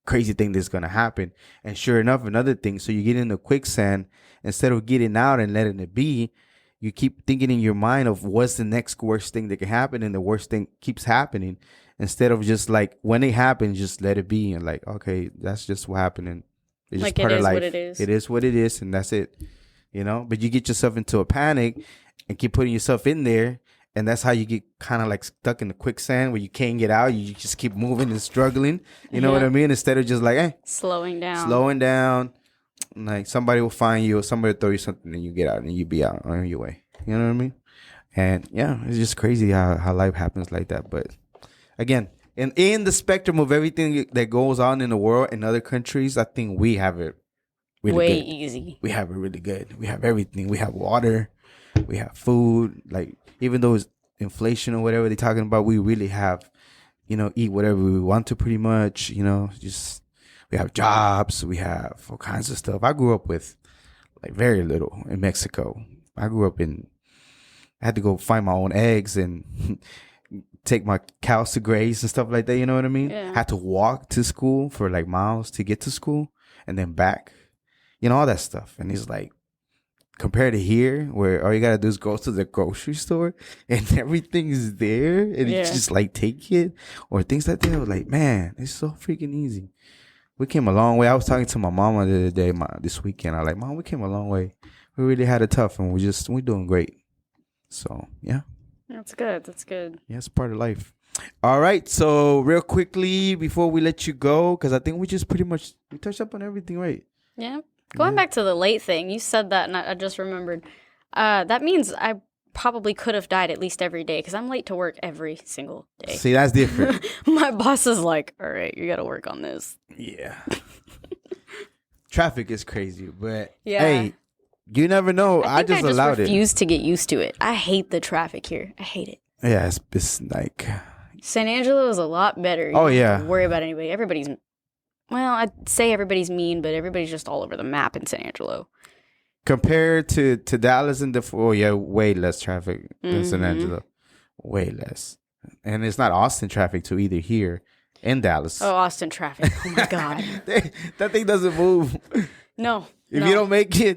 [SPEAKER 2] crazy thing that's going to happen? And sure enough, another thing. So you get in the quicksand, instead of getting out and letting it be, you keep thinking in your mind of what's the next worst thing that can happen. And the worst thing keeps happening instead of just like when it happens, just let it be. And like, okay, that's just what happened. And it's just part of life. It is what it is. And that's it. You know, but you get yourself into a panic and keep putting yourself in there. And that's how you get kind of like stuck in the quicksand where you can't get out. You just keep moving and struggling. You know what I mean? Instead of just like, slowing down. Like somebody will find you or somebody will throw you something and you get out and you be out on your way. You know what I mean? And yeah, it's just crazy how life happens like that. But again, in the spectrum of everything that goes on in the world in other countries, I think we have it. Really
[SPEAKER 3] way
[SPEAKER 2] good.
[SPEAKER 3] Easy.
[SPEAKER 2] We have it really good. We have everything. We have water. We have food. Like, even though it's inflation or whatever they're talking about, we really have, eat whatever we want to pretty much, just we have jobs. We have all kinds of stuff. I grew up with like very little in Mexico. I had to go find my own eggs and take my cows to graze and stuff like that. You know what I mean? Yeah. Had to walk to school for like miles to get to school and then back. All that stuff. And he's like, compared to here, where all you got to do is go to the grocery store and everything is there and you just like take it or things like that. I was like, man, it's so freaking easy. We came a long way. I was talking to my mama the other day, this weekend. I was like, Mom, we came a long way. We really had it tough and we're doing great. So, yeah.
[SPEAKER 3] That's good.
[SPEAKER 2] Yeah, it's part of life. All right. So, real quickly, before we let you go, because I think we touched up on everything, right?
[SPEAKER 3] Yeah. Going back to the late thing, you said that, and I just remembered. That means I probably could have died at least every day, because I'm late to work every single day.
[SPEAKER 2] See, that's different.
[SPEAKER 3] My boss is like, all right, you got to work on this.
[SPEAKER 2] Yeah. Traffic is crazy, but hey, you never know. I just allowed it. I
[SPEAKER 3] refuse to get used to it. I hate the traffic here. I hate it.
[SPEAKER 2] Yeah, it's like...
[SPEAKER 3] San Angelo is a lot better. You don't have to worry about anybody. Everybody's well, I'd say everybody's mean, but everybody's just all over the map in San Angelo.
[SPEAKER 2] Compared to Dallas and way less traffic than San Angelo. Way less. And it's not Austin traffic too either here in Dallas.
[SPEAKER 3] Oh, Austin traffic. Oh my God.
[SPEAKER 2] That thing doesn't move.
[SPEAKER 3] No.
[SPEAKER 2] If you don't make it